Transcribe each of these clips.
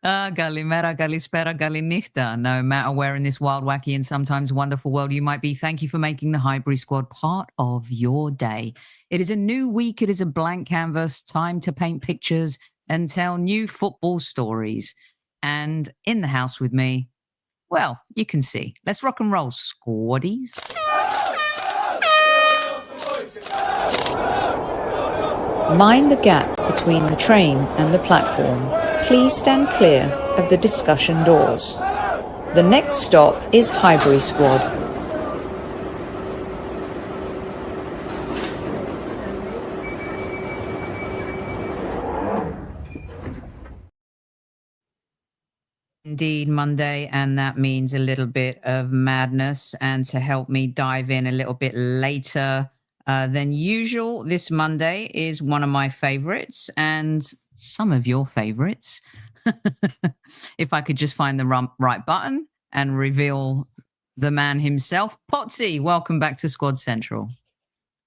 Galimera, Galispera, Galinichta. No matter where in this wild, wacky, and sometimes wonderful world you might be, thank you for making the Highbury Squad part of your day. It is a new week. It is a blank canvas. Time to paint pictures and tell new football stories. And in the house with me, well, you can see. Let's rock and roll, squaddies. Mind the gap between the train and the platform. Please stand clear of the discussion doors. The next stop is Highbury Squad. Indeed, Monday, and that means a little bit of madness. And to help me dive in a little bit later than usual, this Monday is one of my favorites and some of your favorites. If I could just find the right button and reveal the man himself. Potsy, welcome back to Squad Central.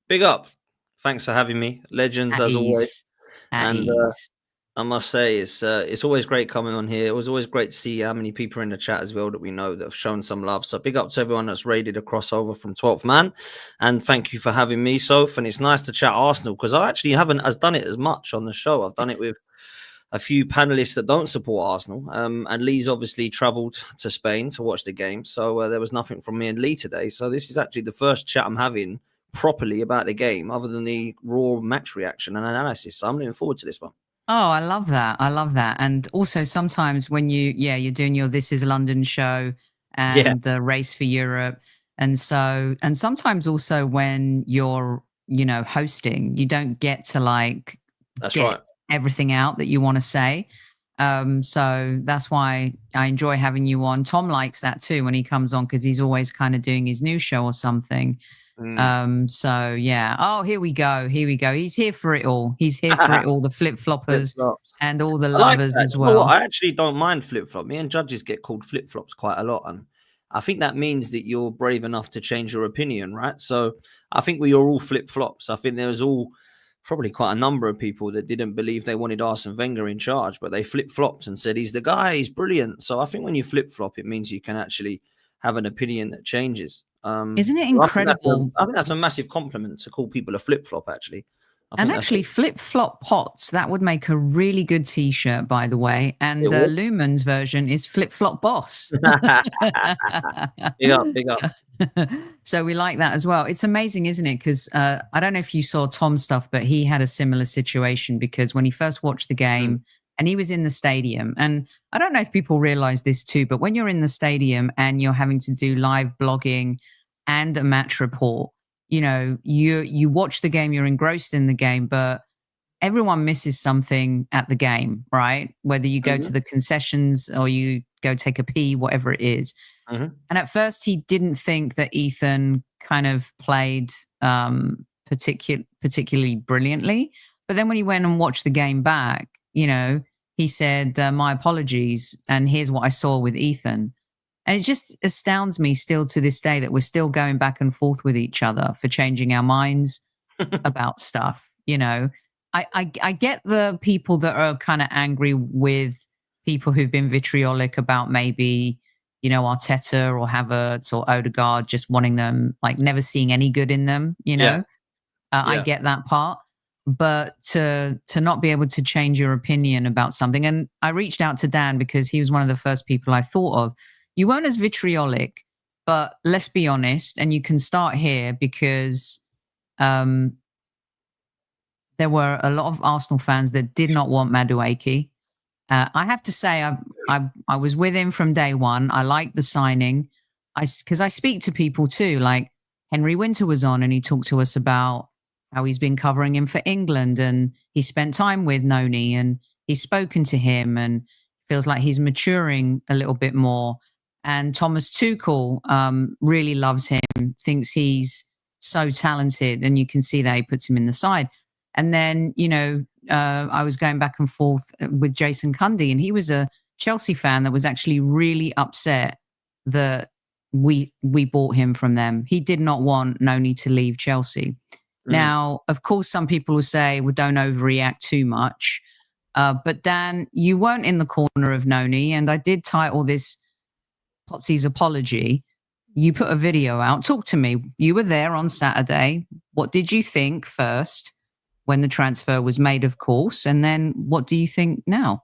Big up. Thanks for having me. Legends, as always. And I must say, it's always great coming on here. It was always great to see how many people are in the chat as well that we know that have shown some love. So big up to everyone that's raided a crossover from 12th Man. And thank you for having me, Soph. And it's nice to chat Arsenal because I actually haven't done it as much on the show. I've done it with a few panelists that don't support Arsenal. And Lee's obviously travelled to Spain to watch the game. So there was nothing from me and Lee today. So this is actually the first chat I'm having properly about the game other than the raw match reaction and analysis. So I'm looking forward to this one. Oh, I love that. I love that. And also sometimes when you're doing your This Is London show and the Race for Europe. And sometimes also when you're, hosting, you don't get to get everything out that you want to say. So that's why I enjoy having you on. Tom likes that too when he comes on because he's always kind of doing his news show or something. So yeah. Oh, here we go. He's here for it all. He's here for it all. The flip-floppers and all the lovers as well. I actually don't mind flip-flop. Me and judges get called flip-flops quite a lot. And I think that means that you're brave enough to change your opinion, right? So I think we are all flip-flops. I think there was probably quite a number of people that didn't believe they wanted Arsene Wenger in charge, but they flip-flopped and said, he's the guy, he's brilliant. So I think when you flip-flop, it means you can actually have an opinion that changes. Isn't it incredible? I think that's a massive compliment to call people a flip-flop, actually. And actually, flip-flop pots, that would make a really good T-shirt, by the way. And Lumen's version is flip-flop boss. Big up. So we like that as well. It's amazing, isn't it? Because I don't know if you saw Tom's stuff, but he had a similar situation because when he first watched the game and he was in the stadium, and I don't know if people realize this too, but when you're in the stadium and you're having to do live blogging and a match report, you watch the game, you're engrossed in the game, but everyone misses something at the game, right? Whether you go to the concessions or you go take a pee, whatever it is. And at first he didn't think that Ethan kind of played particularly brilliantly. But then when he went and watched the game back, he said, my apologies. And here's what I saw with Ethan. And it just astounds me still to this day that we're still going back and forth with each other for changing our minds about stuff. I get the people that are kind of angry with people who've been vitriolic about maybe, Arteta or Havertz or Odegaard, just wanting them, never seeing any good in them, I get that part. But to not be able to change your opinion about something. And I reached out to Dan because he was one of the first people I thought of. You weren't as vitriolic, but let's be honest, and you can start here because there were a lot of Arsenal fans that did not want Madueke. I have to say, I was with him from day one. I liked the signing because I speak to people too. Like Henry Winter was on and he talked to us about how he's been covering him for England and he spent time with Noni and he's spoken to him and feels like he's maturing a little bit more. And Thomas Tuchel really loves him, thinks he's so talented, and you can see that he puts him in the side. And then, I was going back and forth with Jason Cundy, and he was a Chelsea fan that was actually really upset that we bought him from them. He did not want Noni to leave Chelsea. Now, of course, some people will say, well, don't overreact too much. But Dan, you weren't in the corner of Noni, and I did title this Potsy's Apology. You put a video out. Talk to me. You were there on Saturday. What did you think first when the transfer was made, of course? And then what do you think now?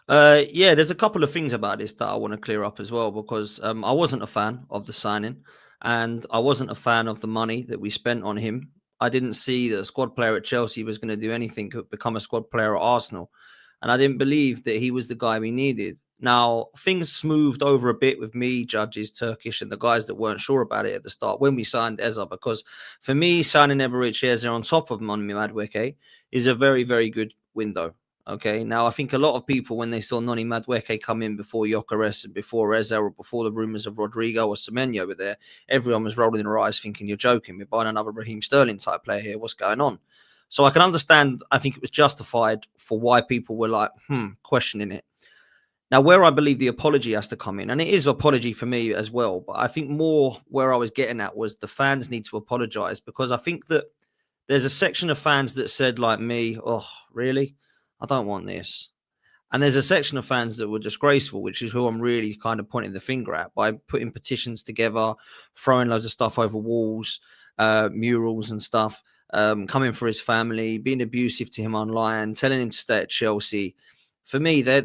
Yeah, there's a couple of things about this that I want to clear up as well, because I wasn't a fan of the signing, and I wasn't a fan of the money that we spent on him. I didn't see that a squad player at Chelsea was going to do anything to become a squad player at Arsenal, and I didn't believe that he was the guy we needed. Now, things smoothed over a bit with me, judges, Turkish, and the guys that weren't sure about it at the start when we signed EZE, because for me, signing EZE on top of Noni Madueke is a very, very good window. Okay, now I think a lot of people, when they saw Noni Madueke come in before Gyökeres and before EZE, or before the rumours of Rodrigo or Semenyo were there, everyone was rolling their eyes thinking, you're joking, we're buying another Raheem Sterling type player here, what's going on? So I can understand, I think it was justified for why people were like, questioning it. Now, where I believe the apology has to come in, and it is an apology for me as well, but I think more where I was getting at was the fans need to apologise, because I think that there's a section of fans that said, like me, oh, really? I don't want this. And there's a section of fans that were disgraceful, which is who I'm really kind of pointing the finger at by putting petitions together, throwing loads of stuff over walls, murals and stuff, coming for his family, being abusive to him online, telling him to stay at Chelsea. For me, they're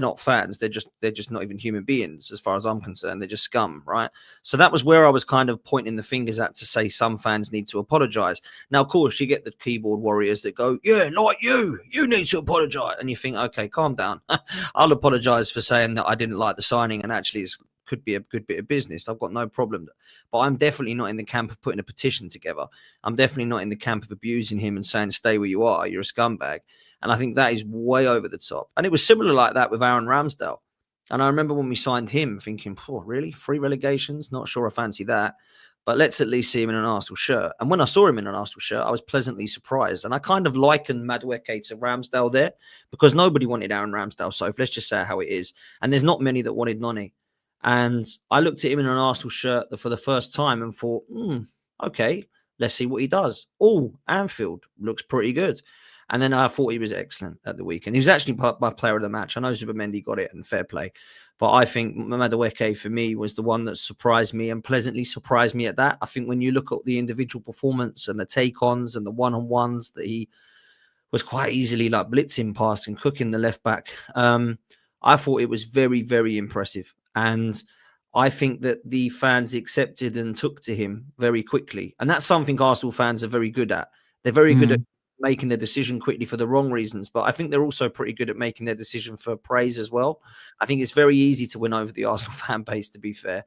not fans. They're just not even human beings, as far as I'm concerned. They're just scum, right? So that was where I was kind of pointing the fingers at, to say some fans need to apologize. Now, of course, you get the keyboard warriors that go, yeah, like you need to apologize, and you think, okay, calm down. I'll apologize for saying that I didn't like the signing, and actually it could be a good bit of business. I've got no problem, but I'm definitely not in the camp of putting a petition together. I'm definitely not in the camp of abusing him and saying, stay where you are, you're a scumbag. And I think that is way over the top. And it was similar like that with Aaron Ramsdale. And I remember when we signed him thinking, oh, really? 3 relegations? Not sure I fancy that. But let's at least see him in an Arsenal shirt. And when I saw him in an Arsenal shirt, I was pleasantly surprised. And I kind of likened Madueke to Ramsdale there, because nobody wanted Aaron Ramsdale. So let's just say how it is. And there's not many that wanted Noni. And I looked at him in an Arsenal shirt for the first time and thought, okay, let's see what he does. Oh, Anfield looks pretty good. And then I thought he was excellent at the weekend. He was actually my player of the match. I know Zubimendi got it, and fair play. But I think Madueke, for me, was the one that surprised me, and pleasantly surprised me at that. I think when you look at the individual performance and the take-ons and the one-on-ones that he was quite easily like blitzing past and cooking the left back, I thought it was very, very impressive. And I think that the fans accepted and took to him very quickly. And that's something Arsenal fans are very good at. They're very good at making their decision quickly for the wrong reasons, but I think they're also pretty good at making their decision for praise as well. I think it's very easy to win over the Arsenal fan base, to be fair.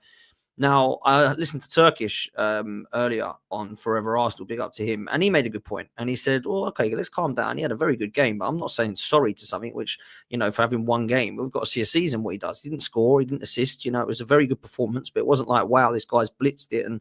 Now, I listened to Turkish earlier on Forever Arsenal, big up to him, and he made a good point. And he said, well, okay, let's calm down. He had a very good game, but I'm not saying sorry to something which, for having one game, we've got to see a season what he does. He didn't score, he didn't assist, it was a very good performance, but it wasn't like, wow, this guy's blitzed it and,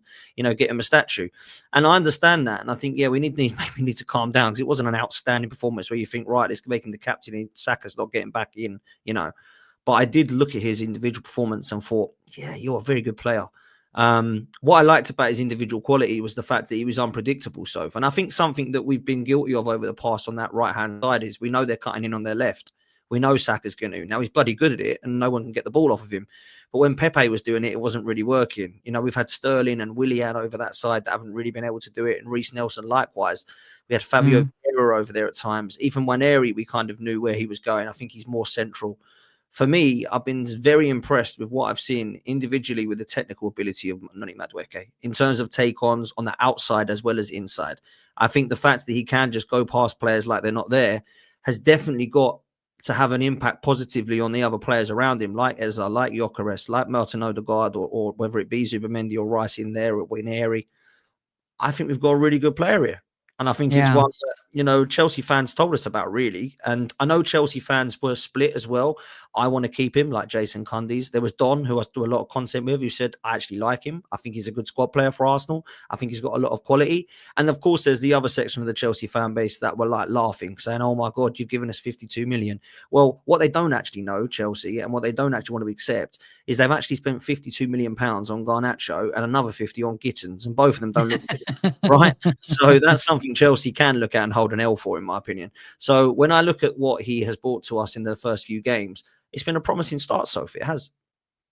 get him a statue. And I understand that. And I think, yeah, we maybe need to calm down, because it wasn't an outstanding performance where you think, right, let's make him the captain and Saka's not getting back in, But I did look at his individual performance and thought, yeah, you're a very good player. What I liked about his individual quality was the fact that he was unpredictable, Soph. And I think something that we've been guilty of over the past on that right-hand side is we know they're cutting in on their left. We know Saka's going to. Now, he's bloody good at it, and no one can get the ball off of him. But when Pepe was doing it, it wasn't really working. We've had Sterling and Willian over that side that haven't really been able to do it, and Reece Nelson likewise. We had Fabio Vieira over there at times. Ethan Nwaneri, we kind of knew where he was going. I think he's more central. For me, I've been very impressed with what I've seen individually with the technical ability of Noni Madueke in terms of take-ons on the outside as well as inside. I think the fact that he can just go past players like they're not there has definitely got to have an impact positively on the other players around him, like EZE, like Gyökeres, like Martin Odegaard, or whether it be Zubimendi or Rice in there or Nwaneri. I think we've got a really good player here. And I think it's one that, Chelsea fans told us about, really. And I know Chelsea fans were split as well. I want to keep him, like Jason Cundies. There was Don, who I do a lot of content with, who said, I actually like him. I think he's a good squad player for Arsenal. I think he's got a lot of quality. And of course, there's the other section of the Chelsea fan base that were like laughing, saying, oh my God, you've given us 52 million. Well, what they don't actually know, Chelsea, and what they don't actually want to accept is they've actually spent 52 million pounds on Garnacho and another 50 on Gittins, and both of them don't look good, right? So that's something something Chelsea can look at and hold an L for, in my opinion. So when I look at what he has brought to us in the first few games, it's been a promising start, Sophie. It has.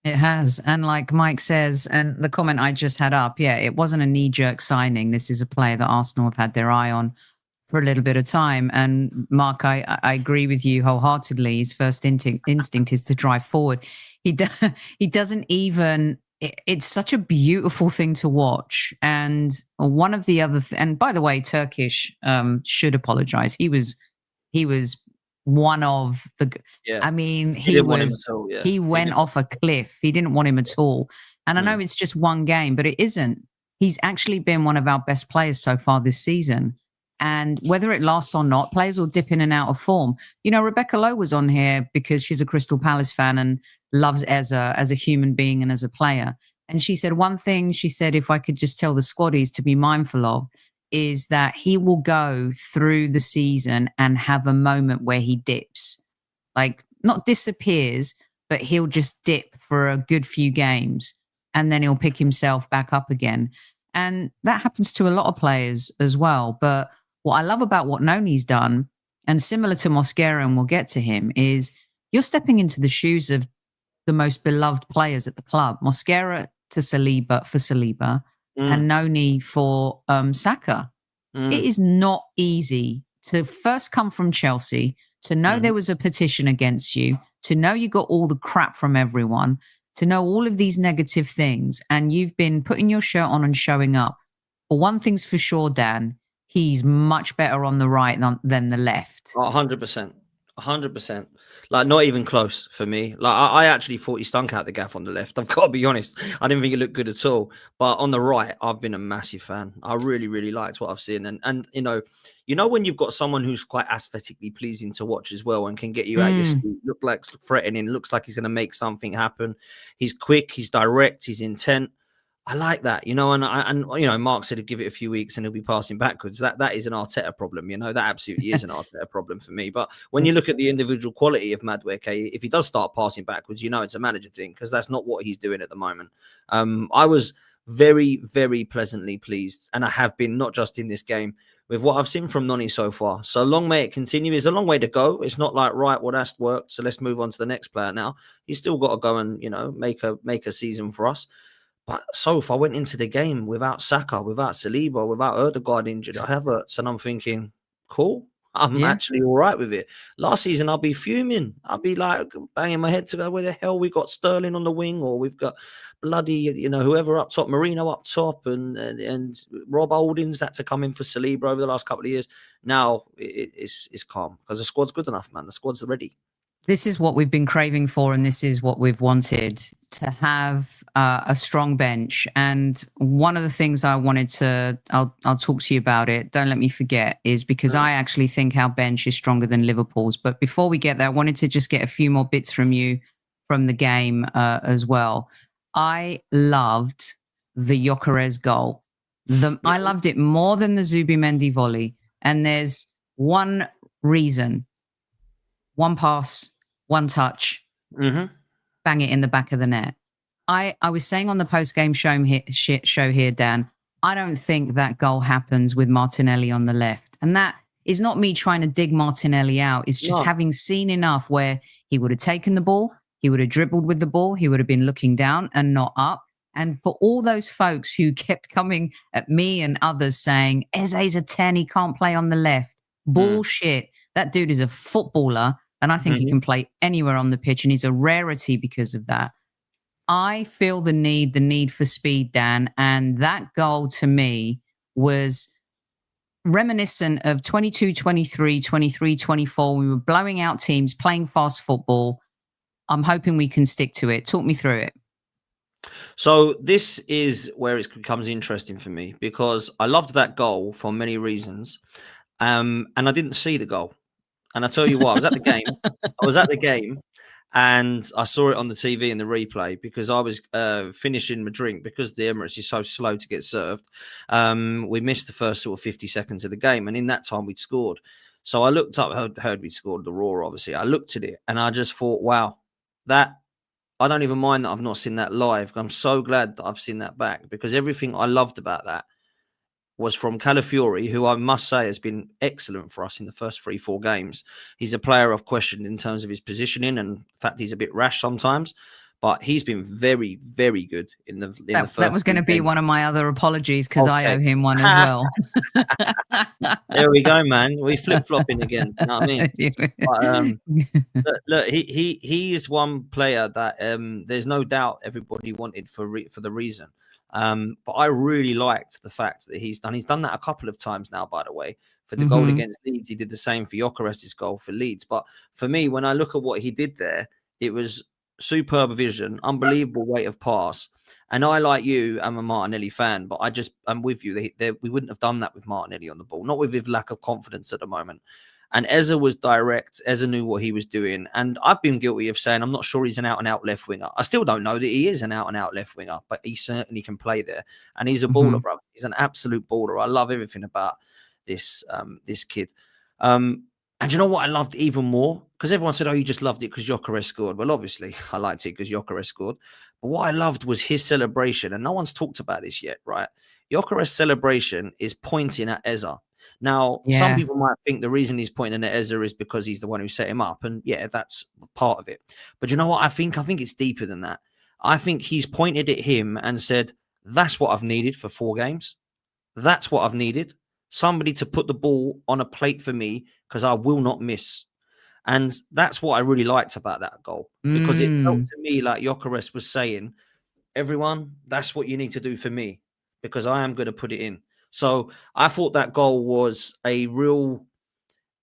It has. And like Mike says, and the comment I just had up, yeah, it wasn't a knee-jerk signing. This is a player that Arsenal have had their eye on for a little bit of time. And Mark, I agree with you wholeheartedly. His first instinct is to drive forward. He doesn't even. It's such a beautiful thing to watch. And one of the other, and by the way, Turkish should apologize. He was one of the. Yeah. I mean, he went off a cliff. He didn't want him at all. And I know it's just one game, but it isn't. He's actually been one of our best players so far this season. And whether it lasts or not, players will dip in and out of form. You know, Rebecca Lowe was on here because she's a Crystal Palace fan and loves EZE as a human being and as a player. And she said one thing, she said, if I could just tell the squaddies to be mindful of, is that he will go through the season and have a moment where he dips. Like, not disappears, but he'll just dip for a good few games and then he'll pick himself back up again. And that happens to a lot of players as well. But what I love about what Noni's done, and similar to Mosquera, and we'll get to him, is you're stepping into the shoes of the most beloved players at the club. Mosquera to Saliba, and Noni for Saka. It is not easy to first come from Chelsea, to know there was a petition against you, to know you got all the crap from everyone, to know all of these negative things, and you've been putting your shirt on and showing up. But one thing's for sure, Dan, he's much better on the right than the left. 100%. 100%. Like, not even close for me. Like, I actually thought he stunk out the gaff on the left. I've got to be honest. I didn't think it looked good at all. But on the right, I've been a massive fan. I really, really liked what I've seen. And you know when you've got someone who's quite aesthetically pleasing to watch as well and can get you out your seat, look threatening, looks like he's going to make something happen. He's quick, he's direct, he's intent. I like that, and Mark said he'd give it a few weeks and he'll be passing backwards. That is an Arteta problem, that absolutely is an Arteta problem for me. But when you look at the individual quality of Madueke, if he does start passing backwards, it's a manager thing, because that's not what he's doing at the moment. I was very, very pleasantly pleased, and I have been, not just in this game, with what I've seen from Noni so far. So long may it continue. It's a long way to go. It's not like, right, well, that's worked, so let's move on to the next player now. He's still got to go and, make a season for us. But so far, I went into the game without Saka, without Saliba, without Odegaard injured, Havertz, and I'm thinking, cool, I'm actually all right with it. Last season, I'll be fuming. I'll be like banging my head to go, where the hell we got Sterling on the wing, or we've got bloody, whoever up top, Marino up top, and Rob Holdings had to come in for Saliba over the last couple of years. Now it's calm because the squad's good enough, man. The squad's ready. This is what we've been craving for, and this is what we've wanted, to have a strong bench. And one of the things I wanted to, I'll talk to you about it, don't let me forget, is because I actually think our bench is stronger than Liverpool's. But before we get there, I wanted to just get a few more bits from you from the game as well. I loved the Gyökeres goal. I loved it more than the Zubimendi volley. And there's one reason. One pass, one touch, bang it in the back of the net. I was saying on the post-game show here, Dan, I don't think that goal happens with Martinelli on the left. And that is not me trying to dig Martinelli out. It's just having seen enough where he would have taken the ball, he would have dribbled with the ball, he would have been looking down and not up. And for all those folks who kept coming at me and others saying, Eze's a 10, he can't play on the left. Bullshit. That dude is a footballer. And I think he can play anywhere on the pitch, and he's a rarity because of that. I feel the need for speed, Dan. And that goal to me was reminiscent of 22, 23, 23, 24. We were blowing out teams, playing fast football. I'm hoping we can stick to it. Talk me through it. So this is where it becomes interesting for me, because I loved that goal for many reasons. And I didn't see the goal. And I tell you what, I was at the game. And I saw it on the TV in the replay, because I was finishing my drink, because the Emirates is so slow to get served. We missed the first sort of 50 seconds of the game. And in that time, we'd scored. So I looked up, heard we'd scored the Raw, obviously. I looked at it and I just thought, wow, I don't even mind that I've not seen that live. I'm so glad that I've seen that back, because everything I loved about that was from Calafiori, who I must say has been excellent for us in the first 3-4 games. He's a player I've questioned in terms of his positioning and the fact he's a bit rash sometimes, but he's been very, very good in the first. That was going to be one of my other apologies, because I owe him one as well. There we go, man. We flip-flopping again. You know what I mean? But, look, he is one player that there's no doubt everybody wanted for the reason. But I really liked the fact that he's done that a couple of times now, by the way. For the goal against Leeds, he did the same for Gyökeres' goal for Leeds. But for me, when I look at what he did there, it was superb vision, unbelievable weight of pass. And I, like you, am a Martinelli fan, but I'm with you. We wouldn't have done that with Martinelli on the ball, not with his lack of confidence at the moment. And EZE was direct. EZE knew what he was doing. And I've been guilty of saying I'm not sure he's an out-and-out left winger. I still don't know that he is an out-and-out left winger, but he certainly can play there. And he's a baller, brother. He's an absolute baller. I love everything about this kid. And you know what I loved even more? Because everyone said, oh, you just loved it because Gyökeres scored. Well, obviously, I liked it because Gyökeres scored. But what I loved was his celebration. And no one's talked about this yet, right? Gyökeres' celebration is pointing at EZE. Now, some people might think the reason he's pointing at EZE is because he's the one who set him up. And yeah, that's part of it. But you know what I think? I think it's deeper than that. I think he's pointed at him and said, that's what I've needed for 4 games. That's what I've needed. Somebody to put the ball on a plate for me because I will not miss. And that's what I really liked about that goal. Because it felt to me like Gyökeres was saying, everyone, that's what you need to do for me because I am going to put it in. So I thought that goal was a real,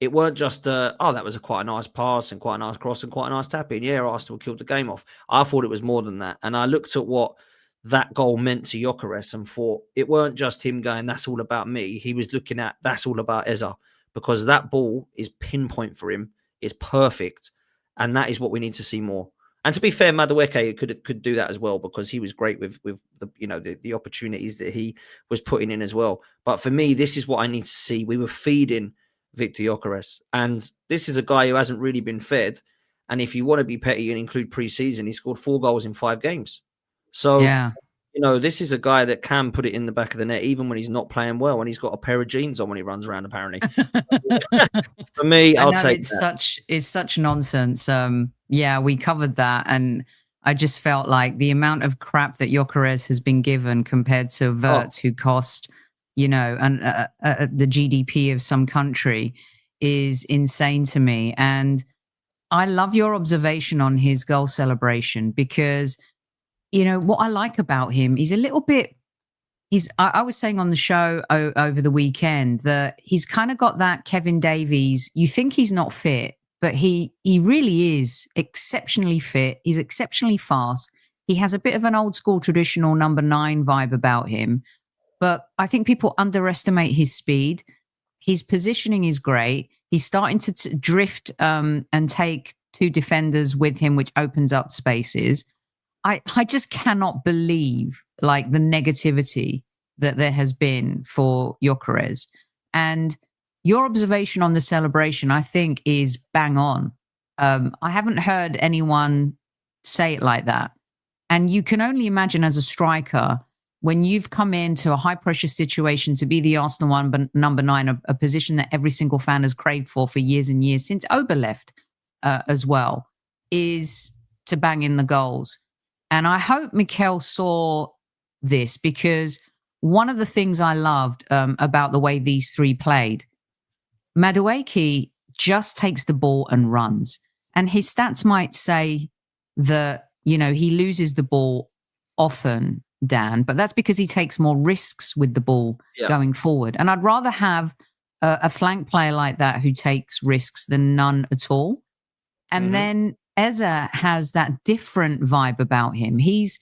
it weren't just, that was quite a nice pass and quite a nice cross and quite a nice tap in. Yeah, Arsenal killed the game off. I thought it was more than that. And I looked at what that goal meant to Gyökeres and thought it weren't just him going, that's all about me. He was looking at, that's all about EZE, because that ball is pinpoint for him, is perfect. And that is what we need to see more. And to be fair, Madueke could do that as well because he was great with the opportunities that he was putting in as well. But for me, this is what I need to see. We were feeding Victor Gyökeres, and this is a guy who hasn't really been fed. And if you want to be petty and include pre-season, he scored 4 goals in 5 games. So, this is a guy that can put it in the back of the net even when he's not playing well, and he's got a pair of jeans on when he runs around, apparently. For me, I'll take that. It's such nonsense. We covered that, and I just felt like the amount of crap that Gyökeres has been given compared to Wirtz, who cost, the GDP of some country, is insane to me. And I love your observation on his goal celebration because, what I like about him, he's a little bit, I was saying on the show over the weekend that he's kind of got that Kevin Davies, you think he's not fit, but he really is exceptionally fit. He's exceptionally fast. He has a bit of an old school traditional number 9 vibe about him, but I think people underestimate his speed. His positioning is great. He's starting to drift and take 2 defenders with him, which opens up spaces. I just cannot believe the negativity that there has been for Gyökeres. And your observation on the celebration, I think, is bang on. I haven't heard anyone say it like that. And you can only imagine as a striker, when you've come into a high-pressure situation to be the Arsenal number 9, a position that every single fan has craved for years and years, since Ober left as well, is to bang in the goals. And I hope Mikel saw this, because one of the things I loved about the way these 3 played, Madueke just takes the ball and runs. And his stats might say that, he loses the ball often, Dan, but that's because he takes more risks with the ball going forward. And I'd rather have a flank player like that who takes risks than none at all. And then EZE has that different vibe about him. He's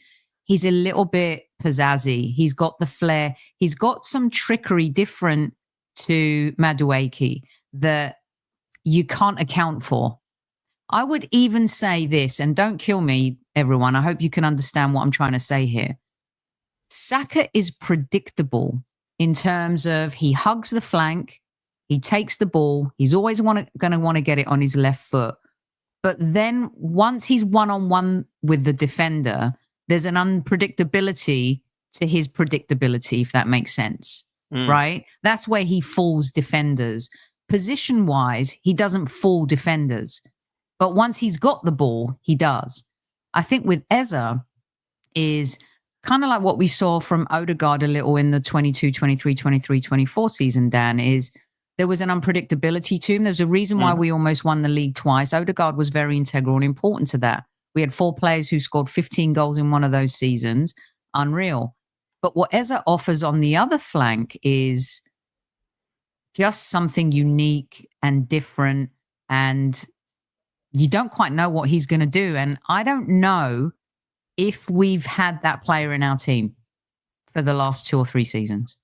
a little bit pizzazzy. He's got the flair. He's got some trickery different to Madueke that you can't account for. I would even say this, and don't kill me, everyone. I hope you can understand what I'm trying to say here. Saka is predictable in terms of he hugs the flank, he takes the ball, he's always going to want to get it on his left foot. But then once he's one-on-one with the defender, there's an unpredictability to his predictability, if that makes sense. right? That's where he fools defenders. Position-wise, he doesn't fool defenders. But once he's got the ball, he does. I think with EZE is kind of like what we saw from Odegaard a little in the 22, 23, 23, 24 season, Dan, is there was an unpredictability to him. There's a reason why we almost won the league twice. Odegaard was very integral and important to that. We had 4 players who scored 15 goals in one of those seasons. Unreal. But what EZE offers on the other flank is just something unique and different, and you don't quite know what he's going to do. And I don't know if we've had that player in our team for the last 2 or 3 seasons.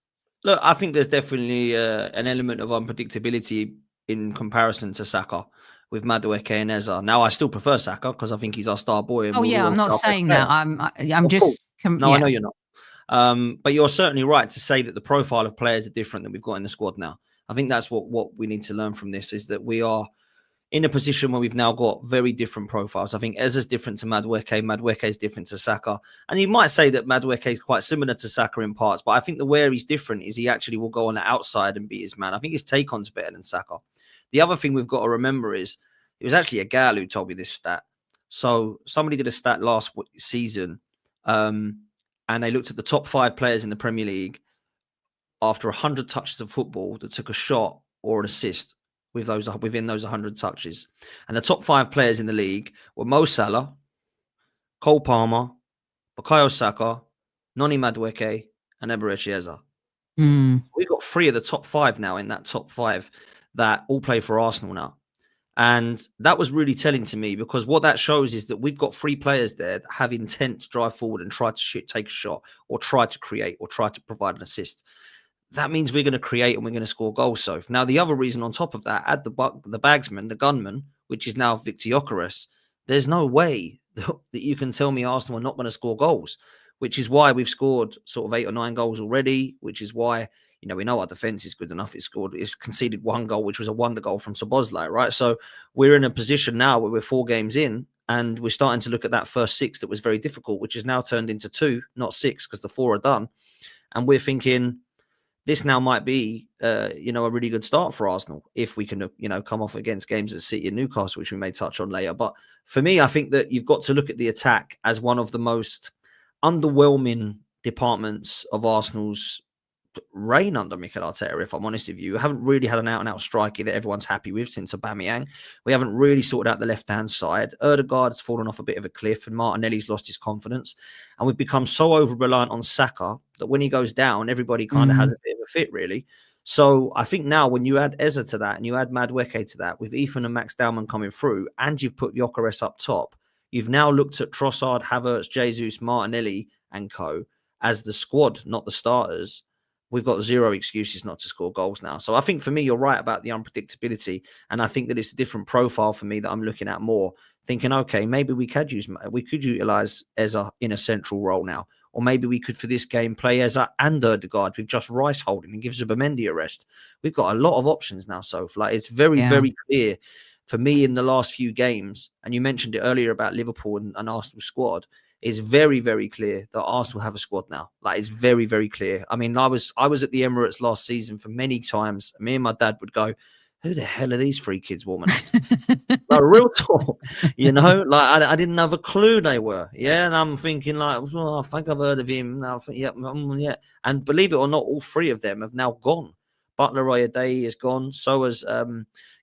Look, I think there's definitely an element of unpredictability in comparison to Saka with Madueke and EZE. Now, I still prefer Saka because I think he's our star boy. Oh, yeah, I'm not saying that. I'm just... No, I know you're not. But you're certainly right to say that the profile of players are different than we've got in the squad now. I think that's what we need to learn from this, is that we are in a position where we've now got very different profiles. I think EZE's different to Madueke. Madueke is different to Saka. And you might say that Madueke is quite similar to Saka in parts, but I think where he's different is he actually will go on the outside and be his man. I think his take-on's better than Saka. The other thing we've got to remember is it was actually a gal who told me this stat. So somebody did a stat last season, and they looked at the top 5 players in the Premier League after 100 touches of football that took a shot or an assist within those 100 touches. And the top 5 players in the league were Mo Salah, Cole Palmer, Bukayo Saka, Noni Madueke, and Eberechi Eze. We've got 3 of the top 5 now in that top 5 that all play for Arsenal now. And that was really telling to me, because what that shows is that we've got 3 players there that have intent to drive forward and try to take a shot or try to create or try to provide an assist. That means we're going to create and we're going to score goals. So now the other reason on top of that, add the bagsman, the gunman, which is now Victor Gyökeres. There's no way that you can tell me Arsenal are not going to score goals, which is why we've scored sort of 8 or 9 goals already, which is why, we know our defense is good enough. It's conceded 1 goal, which was a wonder goal from Szoboszlai, right? So we're in a position now where we're 4 games in and we're starting to look at that first 6 that was very difficult, which is now turned into 2, not 6, because the 4 are done. And we're thinking, this now might be, a really good start for Arsenal if we can, come off against games at City and Newcastle, which we may touch on later. But for me, I think that you've got to look at the attack as one of the most underwhelming departments of Arsenal's reign under Mikel Arteta, if I'm honest with you. We haven't really had an out-and-out striker that everyone's happy with since Aubameyang. We haven't really sorted out the left-hand side. Odegaard's fallen off a bit of a cliff and Martinelli's lost his confidence. And we've become so over-reliant on Saka that when he goes down, everybody kind of has a bit of a fit, really. So I think now when you add EZE to that and you add Madueke to that, with Ethan and Max Dowman coming through, and you've put Gyökeres up top, you've now looked at Trossard, Havertz, Jesus, Martinelli and co as the squad, not the starters. We've got 0 excuses not to score goals now. So I think for me, you're right about the unpredictability. And I think that it's a different profile for me that I'm looking at more, thinking, okay, maybe we could utilize EZE in a central role now. Or maybe we could, for this game, play EZE and Odegaard with just Rice holding and give Zubimendi a rest. We've got a lot of options now, Soph. Like, it's very, very clear for me in the last few games. And you mentioned it earlier about Liverpool and Arsenal squad. It's very, very clear that Arsenal have a squad now. Like, it's very, very clear. I mean, I was at the Emirates last season for many times. Me and my dad would go, who the hell are these 3 kids warming up? Like, real talk, like I didn't have a clue they were. Yeah. And I'm thinking like, I think I've heard of him. Now, yeah. And believe it or not, all 3 of them have now gone. Butler Raya is gone. So has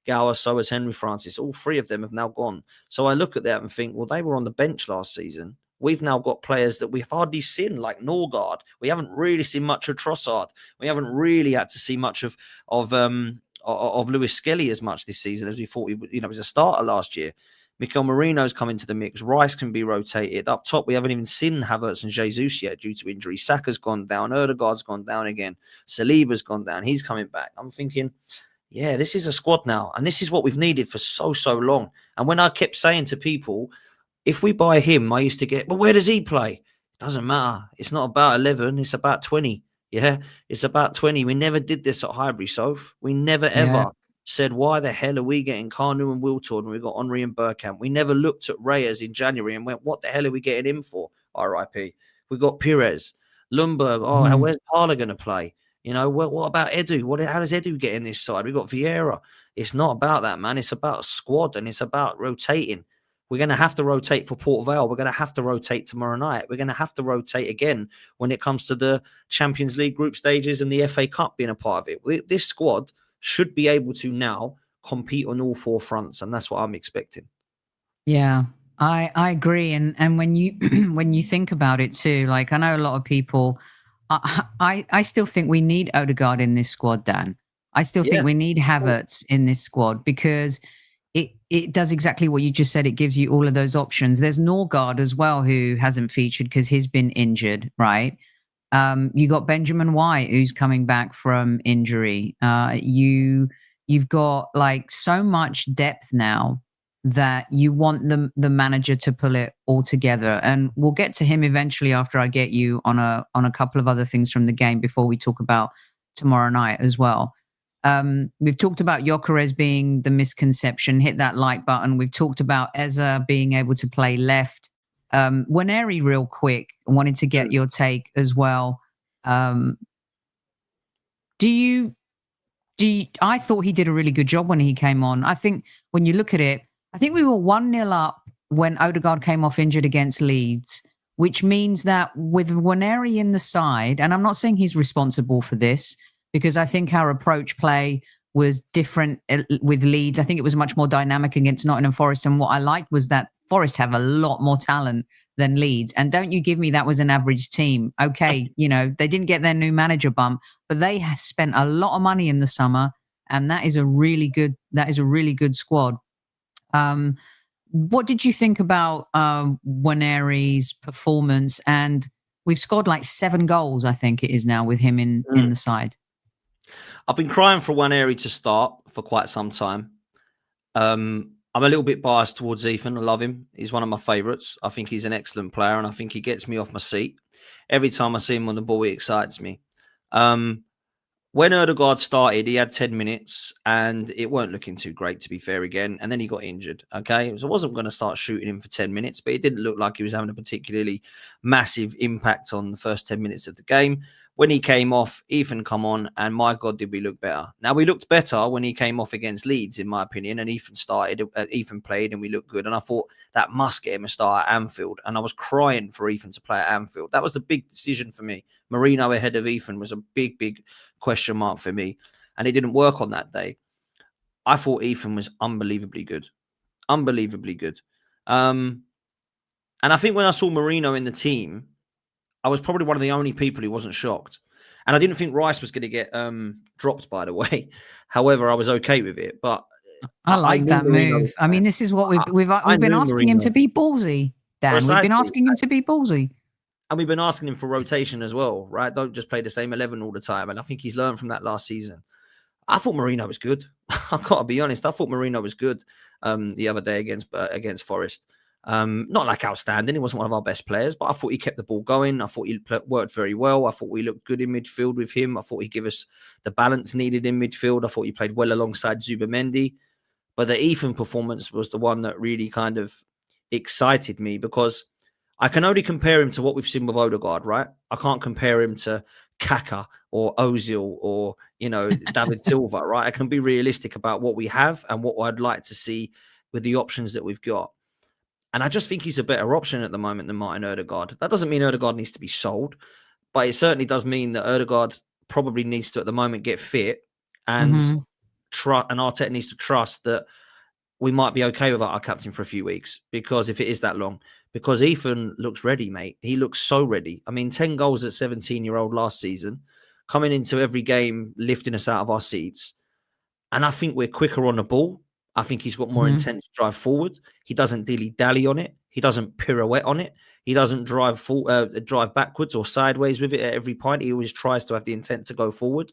Gower, so has Henry Francis. All 3 of them have now gone. So I look at that and think, well, they were on the bench last season. We've now got players that we've hardly seen, like Norgard. We haven't really seen much of Trossard. We haven't really had to see much of Lewis Skelly as much this season as we thought he was a starter last year. Mikel Merino's come into the mix. Rice can be rotated. Up top, we haven't even seen Havertz and Jesus yet due to injury. Saka's gone down. Odegaard's gone down again. Saliba's gone down. He's coming back. I'm thinking, yeah, this is a squad now. And this is what we've needed for so long. And when I kept saying to people, if we buy him, I used to get, well, where does he play? It doesn't matter. It's not about 11. It's about 20. Yeah, it's about 20. We never did this at Highbury, Soph. We never, ever said, why the hell are we getting Kanu and Wiltord when we got Henry and Bergkamp? We never looked at Reyes in January and went, what the hell are we getting him for? RIP. We got Pires, Lundberg. Oh, where's Parler going to play? You know, what about Edu? How does Edu get in this side? We've got Vieira. It's not about that, man. It's about a squad, and it's about rotating. We're going to have to rotate for Port Vale. We're going to have to rotate tomorrow night. We're going to have to rotate again when it comes to the Champions League group stages and the FA Cup being a part of it. This squad should be able to now compete on all four fronts, and that's what I'm expecting. Yeah, I agree. And when you when you think about it too, like I know a lot of people, I still think we need Odegaard in this squad, Dan. I still think we need Havertz in this squad because it does exactly what you just said. It gives you all of those options. There's Norgard as well, who hasn't featured because he's been injured, right? You got Benjamin White, who's coming back from injury. You've got like so much depth now that you want the manager to pull it all together. And we'll get to him eventually after I get you on a couple of other things from the game before we talk about tomorrow night as well. We've talked about Gyökeres being the misconception. Hit that like button. We've talked about EZE being able to play left. Nwaneri, real quick, wanted to get your take as well. I thought he did a really good job when he came on. I think when you look at it, I think we were 1-0 up when Odegaard came off injured against Leeds, which means that with Nwaneri in the side, and I'm not saying he's responsible for this, because I think our approach play was different with Leeds. I think it was much more dynamic against Nottingham Forest. And what I liked was that Forest have a lot more talent than Leeds. And don't you give me that was an average team. Okay, you know, they didn't get their new manager bump, but they have spent a lot of money in the summer. And that is a really good squad. What did you think about Nwaneri's performance? And we've scored like 7 goals, I think it is now, with him in the side. I've been crying for Nwaneri to start for quite some time. I'm a little bit biased towards Ethan. I love him. He's one of my favourites. I think he's an excellent player, and I think he gets me off my seat. Every time I see him on the ball, he excites me. When Odegaard started, he had 10 minutes, and it weren't looking too great, to be fair, again. And then he got injured, okay? So I wasn't going to start shooting him for 10 minutes, but it didn't look like he was having a particularly massive impact on the first 10 minutes of the game. When he came off, Ethan come on, and my God, did we look better. Now, we looked better when he came off against Leeds, in my opinion, and Ethan played, and we looked good. And I thought that must get him a start at Anfield. And I was crying for Ethan to play at Anfield. That was a big decision for me. Marino ahead of Ethan was a big, big question mark for me. And it didn't work on that day. I thought Ethan was unbelievably good. Unbelievably good. And I think when I saw Marino in the team, I was probably one of the only people who wasn't shocked. And I didn't think Rice was going to get dropped, by the way. However, I was okay with it. But I like that move. I mean, this is what we've been asking him to be ballsy, Dan. We've been asking him to be ballsy. And we've been asking him for rotation as well, right? Don't just play the same 11 all the time. And I think he's learned from that last season. I thought Marino was good. I've got to be honest. I thought Marino was good the other day against Forest. Not like outstanding. He wasn't one of our best players, but I thought he kept the ball going. I thought he worked very well. I thought we looked good in midfield with him. I thought he'd give us the balance needed in midfield. I thought he played well alongside Zubamendi. But the Ethan performance was the one that really kind of excited me, because I can only compare him to what we've seen with Odegaard, right? I can't compare him to Kaka or Ozil or, David Silva, right? I can be realistic about what we have and what I'd like to see with the options that we've got. And I just think he's a better option at the moment than Martin Odegaard. That doesn't mean Odegaard needs to be sold, but it certainly does mean that Odegaard probably needs to, at the moment, get fit, and Arteta needs to trust that we might be okay without our captain for a few weeks, because if it is that long, because Ethan looks ready, mate. He looks so ready. I mean, 10 goals at 17-year-old last season, coming into every game, lifting us out of our seats. And I think we're quicker on the ball. I think he's got more intent to drive forward. He doesn't dilly-dally on it. He doesn't pirouette on it. He doesn't drive backwards or sideways with it at every point. He always tries to have the intent to go forward.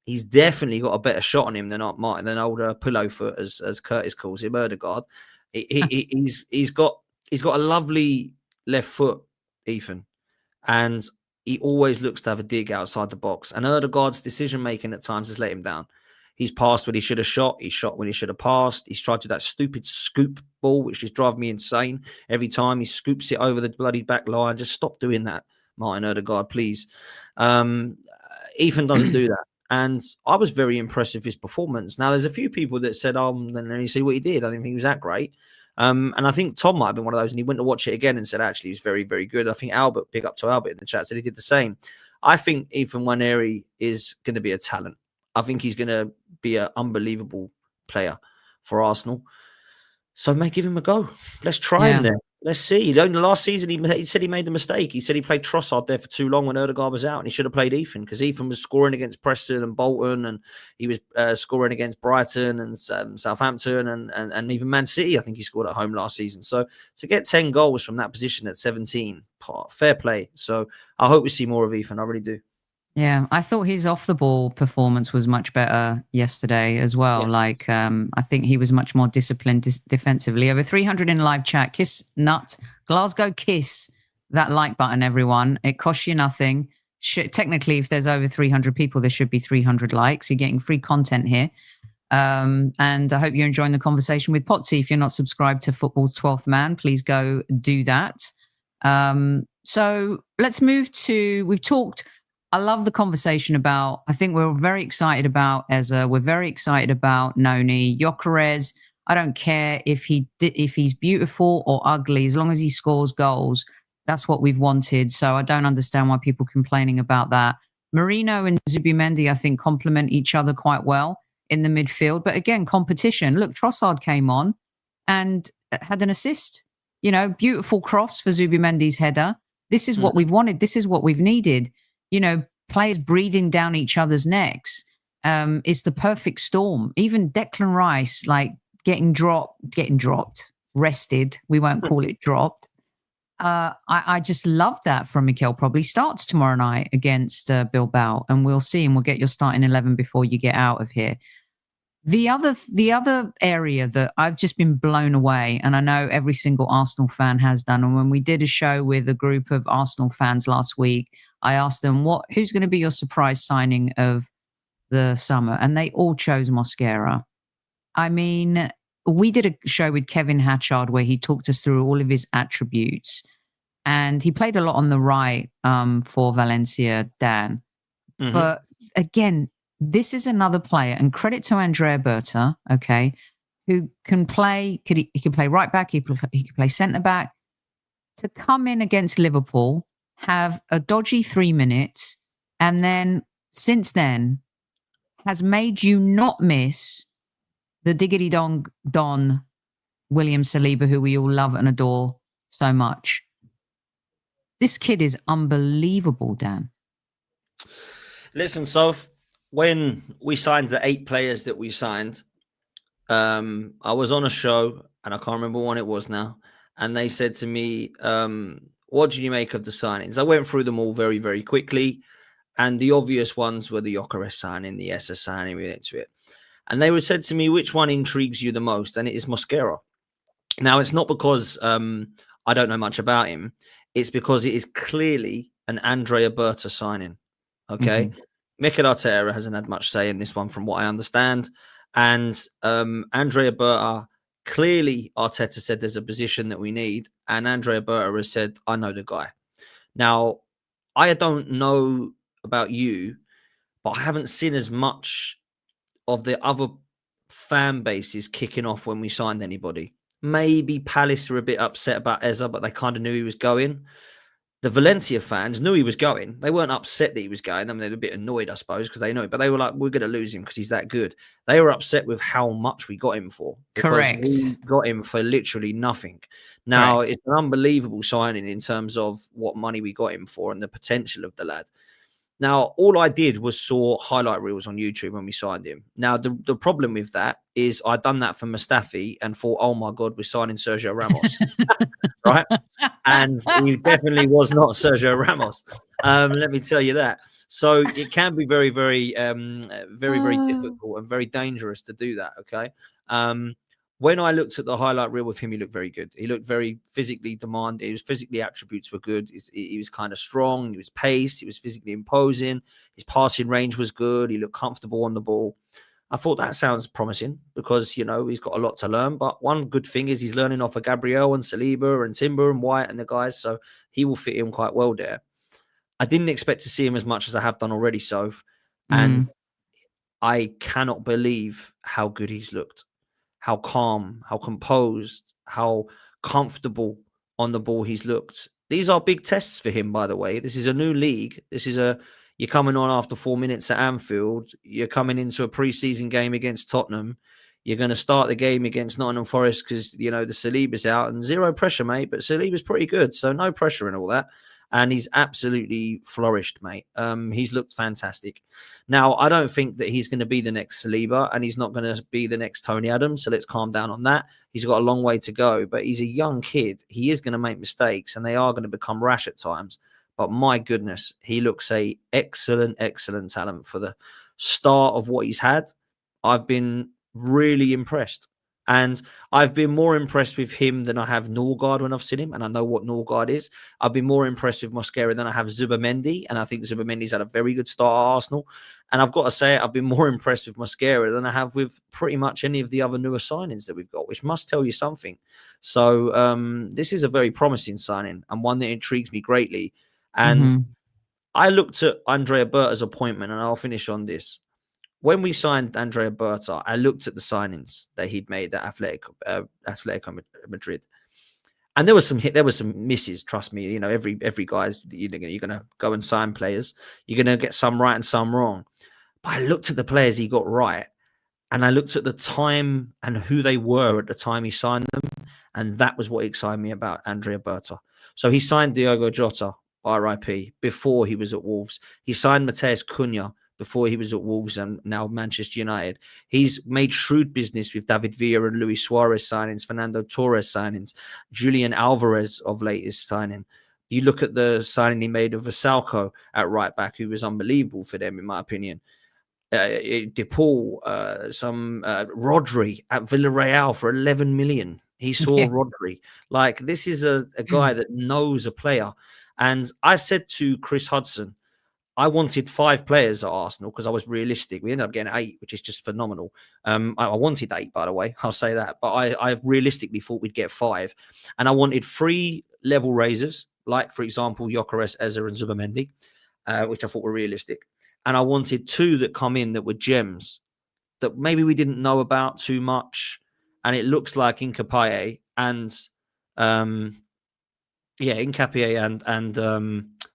He's definitely got a better shot on him than older pillow foot, as Curtis calls him, Odegaard. He's got a lovely left foot, Ethan, and he always looks to have a dig outside the box. And Odegaard's decision-making at times has let him down. He's passed when he should have shot. He's shot when he should have passed. He's tried to do that stupid scoop ball, which just drives me insane. Every time he scoops it over the bloody back line. Just stop doing that, Martin Odegaard, please. Ethan doesn't do that. And I was very impressed with his performance. Now, there's a few people that said, then you see what he did. I didn't think he was that great. And I think Tom might have been one of those, and he went to watch it again and said, actually, he's very, very good. I think Albert, big up to Albert in the chat, said he did the same. I think Ethan Nwaneri is going to be a talent. I think he's going to be an unbelievable player for Arsenal. So, mate, give him a go. Let's try him there. Let's see. Last season, he said he made the mistake. He said he played Trossard there for too long when Ødegaard was out, and he should have played Ethan because Ethan was scoring against Preston and Bolton, and he was scoring against Brighton and Southampton and even Man City. I think he scored at home last season. So to get 10 goals from that position at 17, fair play. So I hope we see more of Ethan. I really do. Yeah, I thought his off-the-ball performance was much better yesterday as well. Yes. Like, I think he was much more disciplined defensively. Over 300 in live chat. Kiss nut. Glasgow kiss that like button, everyone. It costs you nothing. Technically, if there's over 300 people, there should be 300 likes. You're getting free content here. And I hope you're enjoying the conversation with Potsy. If you're not subscribed to Football's 12th Man, please go do that. So let's move to, we've talked... I love the conversation about, I think we're very excited about EZE. We're very excited about Noni. Gyökeres, I don't care if he's beautiful or ugly, as long as he scores goals. That's what we've wanted. So I don't understand why people are complaining about that. Marino and Zubimendi, I think, complement each other quite well in the midfield. But again, competition. Look, Trossard came on and had an assist. You know, beautiful cross for Zubimendi's header. This is what we've wanted. This is what we've needed. You know, players breathing down each other's necks. It's the perfect storm. Even Declan Rice, like getting dropped, rested. We won't call it dropped. I just love that from Mikel. Probably starts tomorrow night against Bilbao, and we'll see. And we'll get your starting 11 before you get out of here. The other area that I've just been blown away, and I know every single Arsenal fan has done. And when we did a show with a group of Arsenal fans last week, I asked them, who's going to be your surprise signing of the summer? And they all chose Mosquera. I mean, we did a show with Kevin Hatchard where he talked us through all of his attributes. And he played a lot on the right for Valencia, Dan. Mm-hmm. But again, this is another player, and credit to Andrea Berta, okay, who can play, he can play right back, he can play centre back. To come in against Liverpool, have a dodgy 3 minutes, and then since then has made you not miss the diggity don William Saliba, who we all love and adore so much. This kid is unbelievable, Dan. Listen, Soph, when we signed the 8 players that we signed, I was on a show, and I can't remember when it was now, and they said to me, what do you make of the signings? I went through them all very, very quickly, and the obvious ones were the Gyökeres signing, the EZE signing, we went into it. And they said to me, which one intrigues you the most? And it is Mosquera. Now, it's not because I don't know much about him. It's because it is clearly an Andrea Berta signing, okay? Mm-hmm. Mikel Arteta hasn't had much say in this one from what I understand. And Andrea Berta, clearly Arteta said there's a position that we need. And Andrea Berta has said, I know the guy. Now, I don't know about you, but I haven't seen as much of the other fan bases kicking off when we signed anybody. Maybe Palace were a bit upset about EZE, but they kind of knew he was going. The Valencia fans knew he was going. They weren't upset that he was going. I mean, they were a bit annoyed, I suppose, because they know it. But they were like, we're going to lose him because he's that good. They were upset with how much we got him for. Correct. We got him for literally nothing. Now, It's an unbelievable signing in terms of what money we got him for and the potential of the lad. Now, all I did was saw highlight reels on YouTube when we signed him. Now, the problem with that is I'd done that for Mustafi and thought, oh my God, we're signing Sergio Ramos, right? And he definitely was not Sergio Ramos. Let me tell you that. So it can be very, very difficult and very dangerous to do that, okay? When I looked at the highlight reel with him, he looked very good. He looked very physically demanding. His physically attributes were good. He was kind of strong. He was paced. He was physically imposing. His passing range was good. He looked comfortable on the ball. I thought that sounds promising because, you know, he's got a lot to learn. But one good thing is he's learning off of Gabriel and Saliba and Timber and White and the guys. So he will fit in quite well there. I didn't expect to see him as much as I have done already, Soph. And I cannot believe how good he's looked, how calm, how composed, how comfortable on the ball he's looked. These are big tests for him, by the way. This is a new league. You're coming on after 4 minutes at Anfield. You're coming into a pre-season game against Tottenham. You're going to start the game against Nottingham Forest because, the Saliba's out, and zero pressure, mate. But Saliba's pretty good, so no pressure and all that. And he's absolutely flourished, mate. He's looked fantastic. Now, I don't think that he's going to be the next Saliba, and he's not going to be the next Tony Adams, so let's calm down on that. He's got a long way to go, but he's a young kid. He is going to make mistakes, and they are going to become rash at times. But my goodness, he looks a excellent, excellent talent for the start of what he's had. I've been really impressed. And I've been more impressed with him than I have Norgard when I've seen him. And I know what Norgard is. I've been more impressed with Mosquera than I have Zubamendi. And I think Zubamendi's had a very good start at Arsenal. And I've got to say, I've been more impressed with Mosquera than I have with pretty much any of the other newer signings that we've got, which must tell you something. So this is a very promising signing and one that intrigues me greatly. And I looked at Andrea Berta's appointment, and I'll finish on this. When we signed Andrea Berta, I looked at the signings that he'd made at Atletico Madrid, and there was some misses. Trust me, every guy's you're going to go and sign players. You're going to get some right and some wrong. But I looked at the players he got right, and I looked at the time and who they were at the time he signed them, and that was what excited me about Andrea Berta. So he signed Diogo Jota, RIP, before he was at Wolves. He signed Mateus Cunha before he was at Wolves and now Manchester United. He's made shrewd business with David Villa and Luis Suarez signings, Fernando Torres signings, Julian Alvarez of latest signing. You look at the signing he made of Vasalco at right back, who was unbelievable for them, in my opinion. DePaul, Rodri at Villarreal for 11 million. He saw Rodri. Like, this is a guy that knows a player. And I said to Chris Hudson, I wanted 5 players at Arsenal because I was realistic. We ended up getting 8, which is just phenomenal. I wanted 8, by the way. I'll say that. But I realistically thought we'd get 5. And I wanted 3 level raisers, like, for example, Gyökeres, EZE, and Zubamendi, which I thought were realistic. And I wanted 2 that come in that were gems that maybe we didn't know about too much. And it looks like Hincapié and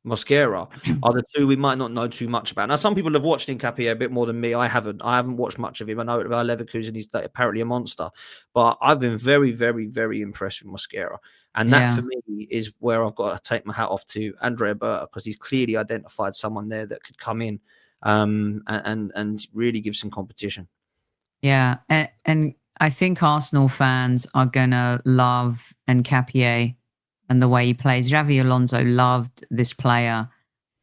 Mosquera are the 2 we might not know too much about. Now, some people have watched Hincapié a bit more than me. I haven't watched much of him. I know about Leverkusen, he's apparently a monster. But I've been very, very, very impressed with Mosquera. And that, for me, is where I've got to take my hat off to Andrea Berta, because he's clearly identified someone there that could come in and really give some competition. Yeah, and I think Arsenal fans are going to love Hincapié and the way he plays. Xavi Alonso loved this player,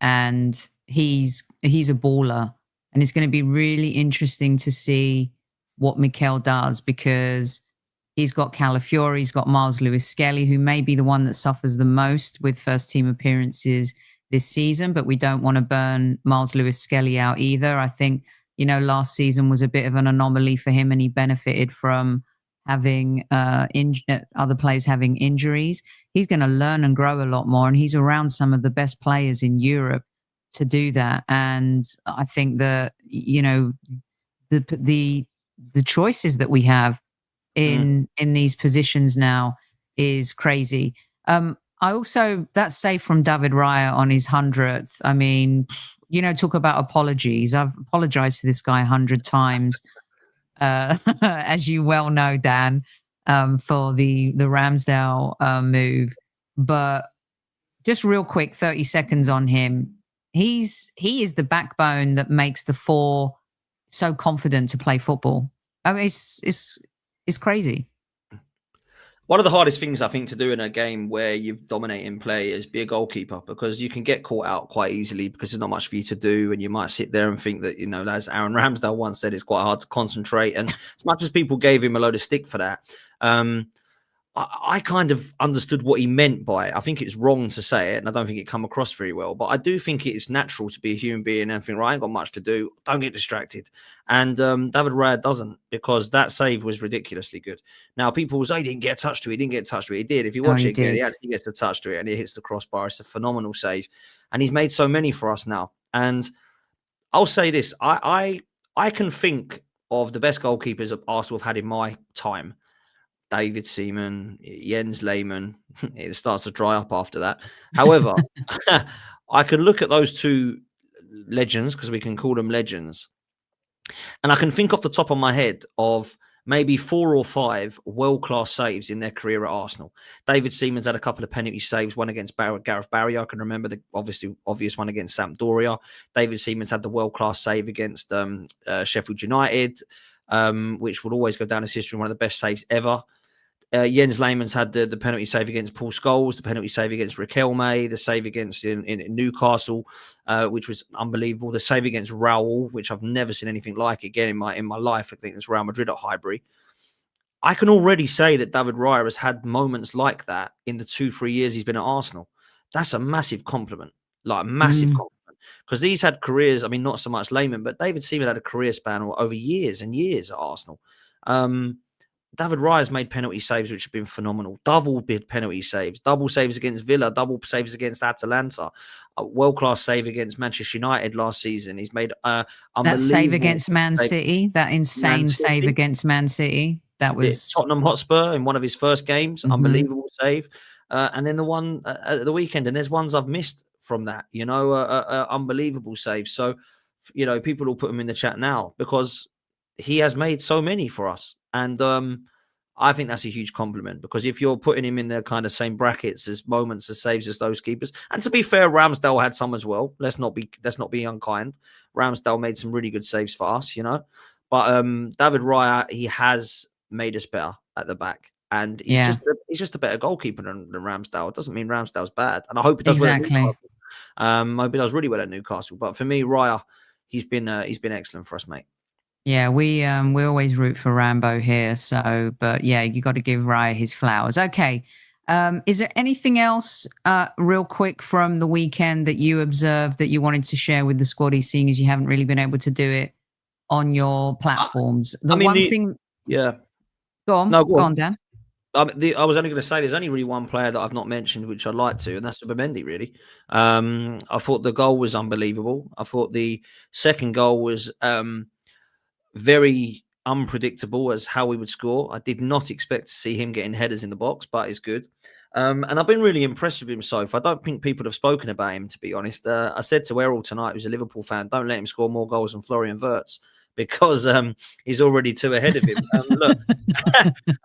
and he's a baller. And it's going to be really interesting to see what Mikel does, because he's got Calafiori, he's got Miles Lewis-Skelly, who may be the one that suffers the most with first-team appearances this season, but we don't want to burn Miles Lewis-Skelly out either. I think, last season was a bit of an anomaly for him, and he benefited from having other players having injuries. He's going to learn and grow a lot more, and he's around some of the best players in Europe to do that. And I think that, the choices that we have in these positions now is crazy. I also, that save from David Raya on his 100th, I mean, talk about apologies. I've apologized to this guy 100 times. As you well know, Dan, for the Ramsdale move. But just real quick, 30 seconds on him. He is the backbone that makes the 4 so confident to play football. I mean, it's crazy. One of the hardest things, I think, to do in a game where you dominate in play is be a goalkeeper, because you can get caught out quite easily because there's not much for you to do, and you might sit there and think that, as Aaron Ramsdale once said, it's quite hard to concentrate. And as much as people gave him a load of stick for that, I kind of understood what he meant by it. I think it's wrong to say it, and I don't think it come across very well. But I do think it's natural to be a human being and think, right, I ain't got much to do. Don't get distracted. And David Raya doesn't, because that save was ridiculously good. Now, people will say he didn't get a touch to it. He didn't get a touch to it. He did. If you watch it again, he actually gets a touch to it and he hits the crossbar. It's a phenomenal save. And he's made so many for us now. And I'll say this. I can think of the best goalkeepers that Arsenal have had in my time. David Seaman, Jens Lehmann. It starts to dry up after that. However, I can look at those two legends, because we can call them legends, and I can think off the top of my head of maybe 4 or 5 world-class saves in their career at Arsenal. David Seaman's had a couple of penalty saves, one against Gareth Barry. I can remember the obvious one against Sampdoria. David Seaman's had the world-class save against Sheffield United, which would always go down as history, one of the best saves ever. Jens Lehmann's had the penalty save against Paul Scholes, the penalty save against Riquelme, the save against in Newcastle, which was unbelievable. The save against Raul, which I've never seen anything like again in my life. I think it's Real Madrid at Highbury. I can already say that David Raya has had moments like that in the 2-3 years he's been at Arsenal. That's a massive compliment, like a massive compliment, because he's had careers. I mean, not so much Lehmann, but David Seaman had a career span over years and years at Arsenal. David Raya's made penalty saves which have been phenomenal. Double penalty saves, double saves against Villa, double saves against Atalanta, a world-class save against Manchester United last season. He's made that save against Man City, that insane save against Man City. That was Tottenham Hotspur in one of his first games. Unbelievable save. And then the one at the weekend. And there's ones I've missed from that, unbelievable saves. So, people will put them in the chat now because he has made so many for us. And I think that's a huge compliment, because if you're putting him in the kind of same brackets as moments as saves as those keepers, and to be fair, Ramsdale had some as well. Let's not be unkind. Ramsdale made some really good saves for us, But David Raya, he has made us better at the back, and he's just a better goalkeeper than Ramsdale. It doesn't mean Ramsdale's bad, and I hope he does well at Newcastle. I hope he does really well at Newcastle. But for me, Raya, he's been excellent for us, mate. Yeah, we always root for Rambo here. So, but yeah, you got to give Raya his flowers. Okay. Is there anything else real quick from the weekend that you observed that you wanted to share with the squaddies, seeing as you haven't really been able to do it on your platforms? Yeah. Go on. No, go on, Dan. I was only going to say there's only really one player that I've not mentioned, which I'd like to, and that's Zubimendi, really. I thought the goal was unbelievable. I thought the second goal was very unpredictable as how he would score. I did not expect to see him getting headers in the box, but he's good. And I've been really impressed with him so far. I don't think people have spoken about him, to be honest. I said to Errol tonight, who's a Liverpool fan, don't let him score more goals than Florian Wirtz, because he's already 2 ahead of him. Look,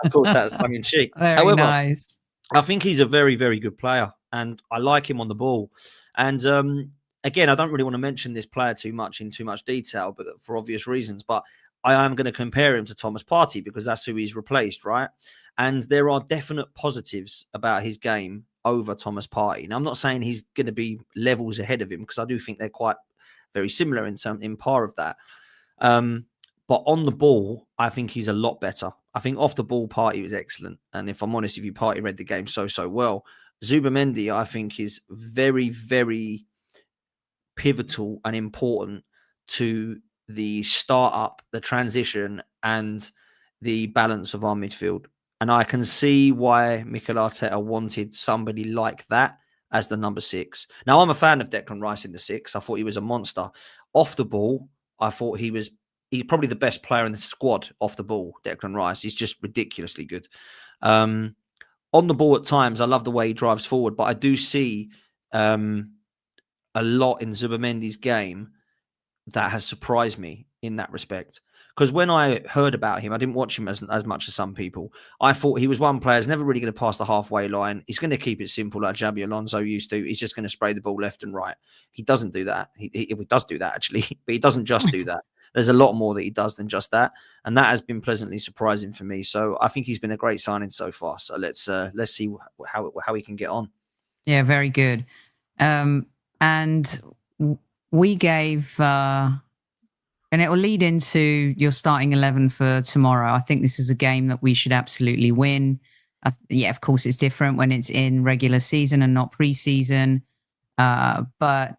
of course, that's tongue in cheek. However, nice. I think he's a very, very good player, and I like him on the ball. And again, I don't really want to mention this player in too much detail, but for obvious reasons. But I am going to compare him to Thomas Partey, because that's who he's replaced, right? And there are definite positives about his game over Thomas Partey. Now, I'm not saying he's going to be levels ahead of him, because I do think they're quite very similar in par of that. But on the ball, I think he's a lot better. I think off the ball, Partey was excellent. And if I'm honest with you, Partey read the game so well. Zubimendi, I think, is very, very pivotal and important to the start-up, the transition, and the balance of our midfield. And I can see why Mikel Arteta wanted somebody like that as the number 6. Now, I'm a fan of Declan Rice in the 6. I thought he was a monster. Off the ball, I thought he's probably the best player in the squad off the ball, Declan Rice. He's just ridiculously good. On the ball at times, I love the way he drives forward, but I do see a lot in Zubimendi's game that has surprised me in that respect. Because when I heard about him, I didn't watch him as much as some people. I thought he was one player who's never really going to pass the halfway line. He's going to keep it simple like Xabi Alonso used to. He's just going to spray the ball left and right. He doesn't do that. He does do that, actually, but he doesn't just do that. There's a lot more that he does than just that. And that has been pleasantly surprising for me. So I think he's been a great signing so far. So let's see how he can get on. Yeah, very good. And we gave... and it will lead into your starting 11 for tomorrow. I think this is a game that we should absolutely win. Yeah, of course, it's different when it's in regular season and not pre-season. But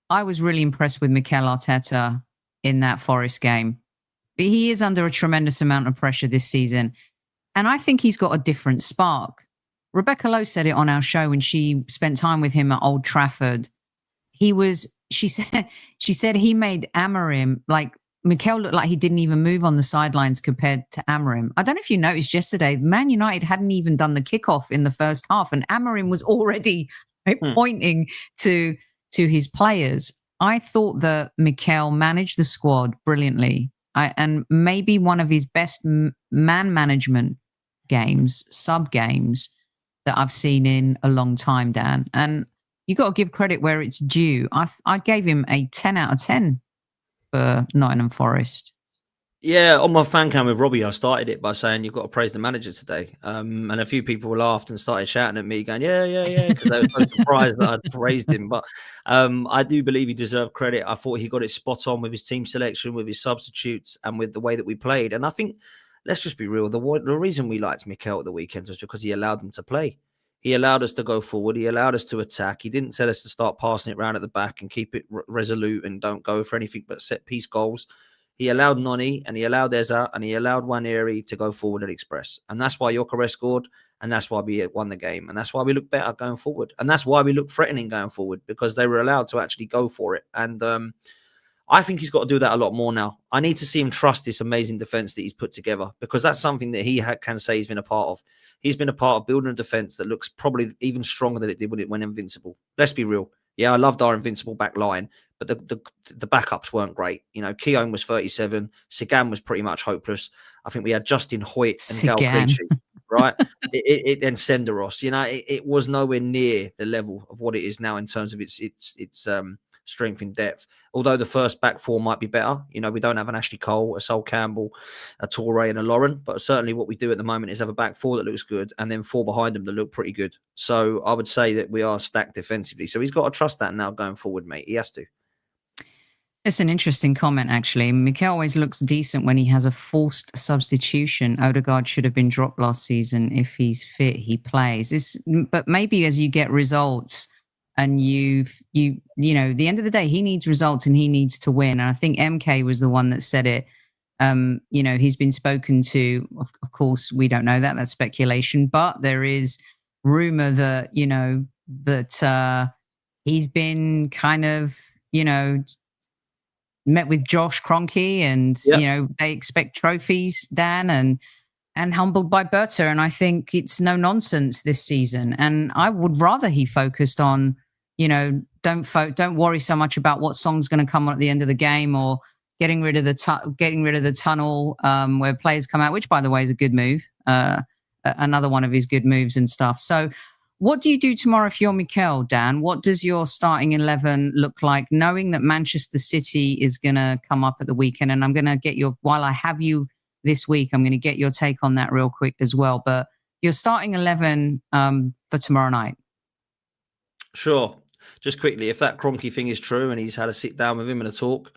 I was really impressed with Mikel Arteta in that Forest game. He is under a tremendous amount of pressure this season. And I think he's got a different spark. Rebecca Lowe said it on our show when she spent time with him at Old Trafford. She said he made Amorim, like Mikel looked like he didn't even move on the sidelines compared to Amorim. I don't know if you noticed yesterday, Man United hadn't even done the kickoff in the first half, and Amorim was already pointing to his players. I thought that Mikel managed the squad brilliantly, and maybe one of his best man management games, sub games that I've seen in a long time, Dan. And you got to give credit where it's due. I gave him a 10 out of 10 for Nottingham Forest. Yeah, on my fan cam with Robbie, I started it by saying you've got to praise the manager today. And a few people laughed and started shouting at me, going, yeah, because they were so surprised that I'd praised him. But I do believe he deserved credit. I thought he got it spot on with his team selection, with his substitutes, and with the way that we played. And I think, let's just be real, the reason we liked Mikel at the weekend was because he allowed them to play. He allowed us to go forward. He allowed us to attack. He didn't tell us to start passing it around at the back and keep it resolute and don't go for anything but set-piece goals. He allowed Noni and he allowed EZE and he allowed Nwaneri to go forward and express. And that's why Gyökeres scored, and that's why we won the game. And that's why we look better going forward. And that's why we look threatening going forward, because they were allowed to actually go for it. And I think he's got to do that a lot more now. I need to see him trust this amazing defence that he's put together, because that's something that he can say he's been a part of. He's been a part of building a defence that looks probably even stronger than it did when it went invincible. Let's be real. Yeah, I loved our invincible back line, but the backups weren't great. You know, Keown was 37. Sagan was pretty much hopeless. I think we had Justin Hoyt and Gal Clichy, right? And Senderos. You know, it was nowhere near the level of what it is now in terms of its strength in depth. Although the first back four might be better. You know, we don't have an Ashley Cole, a Sol Campbell, a Toure and a Lauren, but certainly what we do at the moment is have a back four that looks good and then four behind them that look pretty good. So I would say that we are stacked defensively. So he's got to trust that now going forward, mate. He has to. It's an interesting comment, actually. Mikel always looks decent when he has a forced substitution. Odegaard should have been dropped last season. If he's fit, he plays. But maybe as you get results, and you know, at the end of the day, he needs results and he needs to win. And I think MK was the one that said it. You know, he's been spoken to. Of course, we don't know that. That's speculation. But there is rumor that, you know, that he's been kind of, you know, met with Josh Kroenke and, you know, they expect trophies, Dan, and humbled by Berta. And I think it's no nonsense this season. And I would rather he focused on, you know, don't worry so much about what song's going to come on at the end of the game, or getting rid of the tunnel where players come out, which, by the way, is a good move. Another one of his good moves and stuff. So what do you do tomorrow if you're Mikel, Dan? What does your starting 11 look like, knowing that Manchester City is going to come up at the weekend? And I'm going to get while I have you this week, I'm going to get your take on that real quick as well. But your starting 11 for tomorrow night. Sure. Just quickly, if that Kroenke thing is true and he's had a sit down with him and a talk,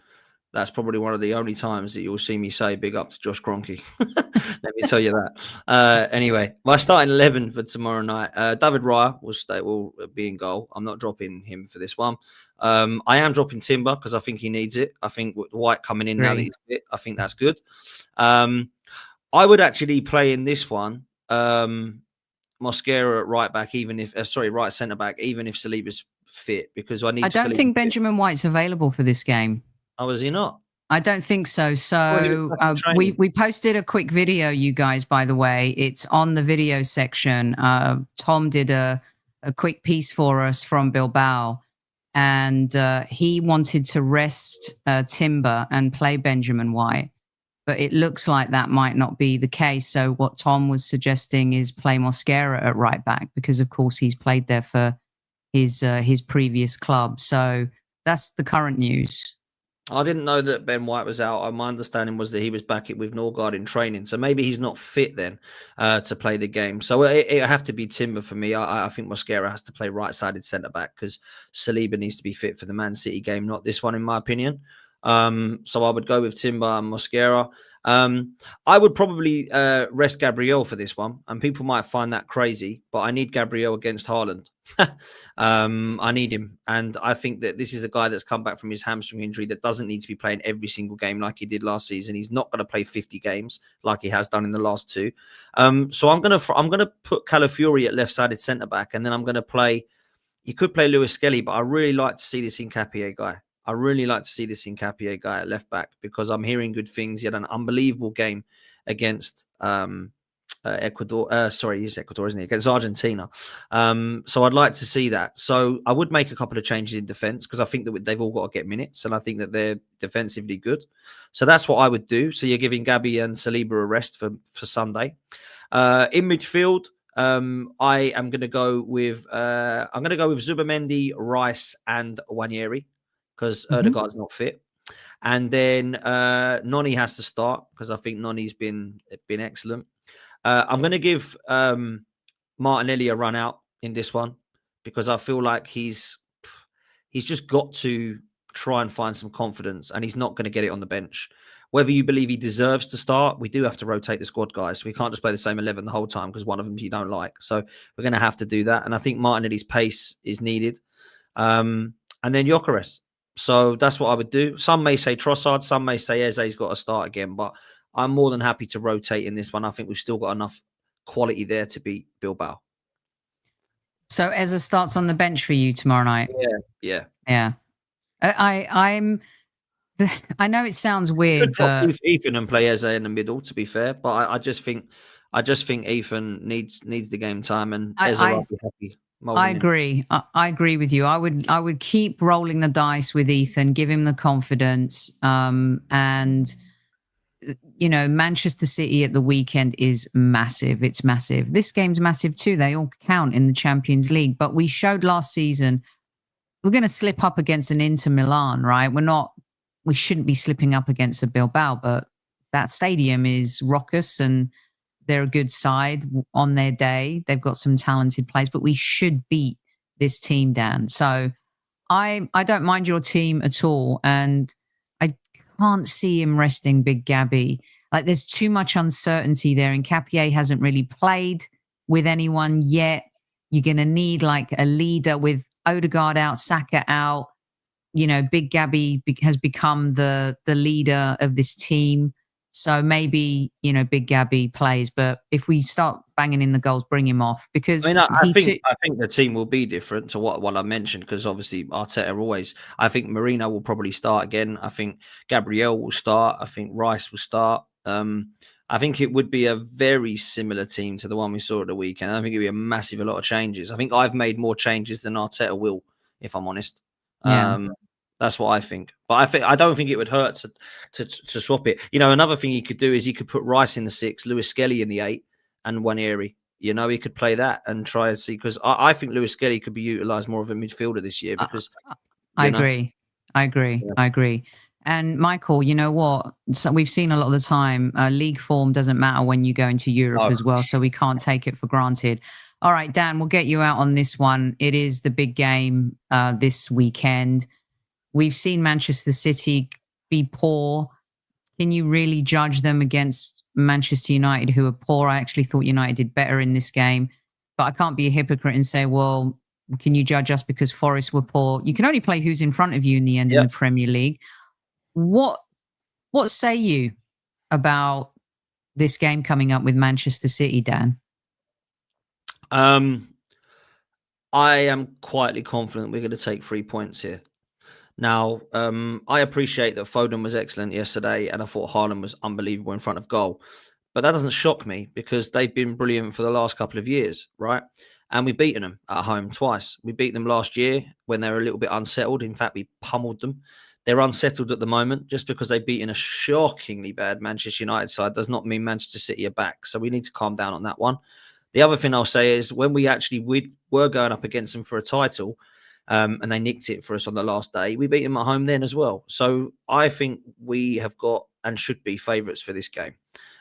that's probably one of the only times that you'll see me say big up to Josh Kroenke. Let me tell you that. Anyway, my starting 11 for tomorrow night. David Raya will be in goal. I'm not dropping him for this one. I am dropping Timber because I think he needs it. I think with White coming in now that he's fit, I think that's good. I would actually play in this one Mosquera at right back, even if right centre back, even if Saliba's fit, because I don't think Benjamin White's available for this game. Oh, is he not? I don't think so. So we posted a quick video, you guys, by the way. It's on the video section. Tom did a quick piece for us from Bilbao, and he wanted to rest Timber and play Benjamin White. But it looks like that might not be the case. So what Tom was suggesting is play Mosquera at right back, because, of course, he's played there for his previous club. So that's the current news. I didn't know that Ben White was out. My understanding was that he was back with Norgard in training. So maybe he's not fit then to play the game. So it have to be Timber for me. I think Mosquera has to play right-sided centre-back because Saliba needs to be fit for the Man City game, not this one, in my opinion. So I would go with Timber and Mosquera. I would probably rest Gabriel for this one, and people might find that crazy, but I need Gabriel against Haaland. I need him, and I think that this is a guy that's come back from his hamstring injury that doesn't need to be playing every single game like he did last season. He's not going to play 50 games like he has done in the last two. So I'm gonna put Calafiori at left-sided centre back, and then I'm going to play. You could play Lewis Skelly, but I really like to see this Hincapié guy. I really like to see this Hincapié guy at left back because I'm hearing good things. He had an unbelievable game against Ecuador. Sorry, he's Ecuador, isn't he? Against Argentina. So I'd like to see that. So I would make a couple of changes in defence because I think that they've all got to get minutes, and I think that they're defensively good. So that's what I would do. So you're giving Gabby and Saliba a rest for Sunday. In midfield, I am going to go with Zubamendi, Rice, and Nwaneri because Erdegaard's not fit. And then Noni has to start because I think Noni's been excellent. I'm going to give Martinelli a run out in this one because I feel like he's just got to try and find some confidence, and he's not going to get it on the bench. Whether you believe he deserves to start, we do have to rotate the squad, guys. We can't just play the same 11 the whole time because one of them you don't like. So we're going to have to do that. And I think Martinelli's pace is needed. And then Gyökeres. So that's what I would do. Some may say Trossard. Some may say Eze's got to start again. But I'm more than happy to rotate in this one. I think we've still got enough quality there to beat Bilbao. So Eze starts on the bench for you tomorrow night? Yeah. I know it sounds weird, but Ethan and play Eze in the middle. To be fair, but I just think Ethan needs the game time, and Eze will be happy. I agree. I agree with you. I would keep rolling the dice with Ethan, give him the confidence, and Manchester City at the weekend is massive. It's massive. This game's massive too. They all count in the Champions League. But we showed last season we're going to slip up against an Inter Milan, right? We shouldn't be slipping up against a Bilbao, but that stadium is raucous and they're a good side on their day. They've got some talented players, but we should beat this team, Dan. So I don't mind your team at all. And I can't see him resting Big Gabby. Like there's too much uncertainty there. And Hincapié hasn't really played with anyone yet. You're going to need like a leader with Odegaard out, Saka out. Big Gabby has become the leader of this team. So maybe, Big Gabby plays. But if we start banging in the goals, bring him off. Because I think the team will be different to what I mentioned because obviously Arteta always. I think Marino will probably start again. I think Gabriel will start. I think Rice will start. I think it would be a very similar team to the one we saw at the weekend. I don't think it'd be a lot of changes. I think I've made more changes than Arteta will, if I'm honest. Yeah. That's what I think. But I don't think it would hurt to swap it. Another thing he could do is he could put Rice in the 6, Lewis Skelly in the 8, and Nwaneri. He could play that and try and see because I think Lewis Skelly could be utilised more of a midfielder this year because I agree. Yeah. I agree. And Michael, you know what? So we've seen a lot of the time, league form doesn't matter when you go into Europe as well. So we can't take it for granted. All right, Dan, we'll get you out on this one. It is the big game this weekend. We've seen Manchester City be poor. Can you really judge them against Manchester United, who are poor? I actually thought United did better in this game. But I can't be a hypocrite and say, well, can you judge us because Forest were poor? You can only play who's in front of you in the end in the Premier League. What say you about this game coming up with Manchester City, Dan? I am quietly confident we're going to take 3 points here. Now, I appreciate that Foden was excellent yesterday, and I thought Haaland was unbelievable in front of goal. But that doesn't shock me because they've been brilliant for the last couple of years, right? And we've beaten them at home twice. We beat them last year when they were a little bit unsettled. In fact, we pummeled them. They're unsettled at the moment. Just because they've beaten a shockingly bad Manchester United side does not mean Manchester City are back. So we need to calm down on that one. The other thing I'll say is when we actually were going up against them for a title and they nicked it for us on the last day, we beat them at home then as well. So I think we have got and should be favourites for this game.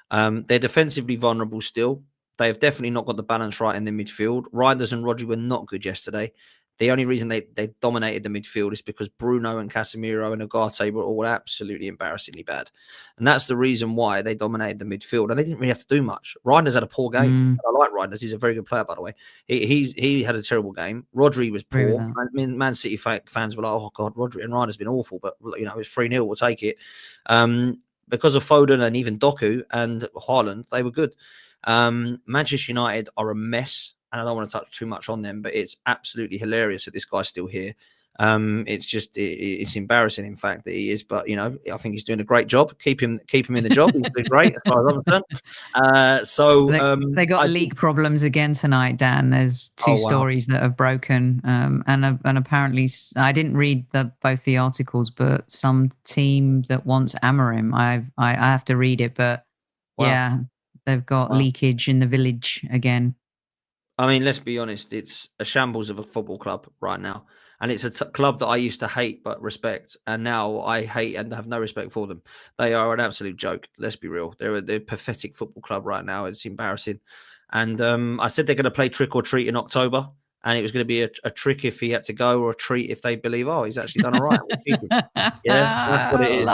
They're defensively vulnerable still. They have definitely not got the balance right in the midfield. Reinders and Rodri were not good yesterday. The only reason they dominated the midfield is because Bruno and Casemiro and Ugarte were all absolutely embarrassingly bad. And that's the reason why they dominated the midfield. And they didn't really have to do much. Reinders had a poor game. I like Reinders. He's a very good player, by the way. He had a terrible game. Rodri was poor. I mean, Man City fans were like, oh, God, Rodri and Reinders been awful. But, you know, it's 3-0. We'll take it. Because of Foden and even Doku and Haaland, they were good. Manchester United are a mess. And I don't want to touch too much on them, but it's absolutely hilarious that this guy's still here. It's embarrassing, in fact, that he is. But, you know, I think he's doing a great job. Keep him in the job. He's doing great, as far as I'm concerned. They got league problems again tonight, Dan. There's two stories that have broken, and apparently I didn't read both the articles, but some team that wants Amorim. I have to read it, but yeah, they've got leakage in the village again. I mean, let's be honest, it's a shambles of a football club right now. And it's a club that I used to hate but respect. And now I hate and have no respect for them. They are an absolute joke. Let's be real. They're a pathetic football club right now. It's embarrassing. And I said they're going to play trick or treat in October. And it was going to be a trick if he had to go, or a treat if they believe, oh, he's actually done all right. Yeah, that's what it is.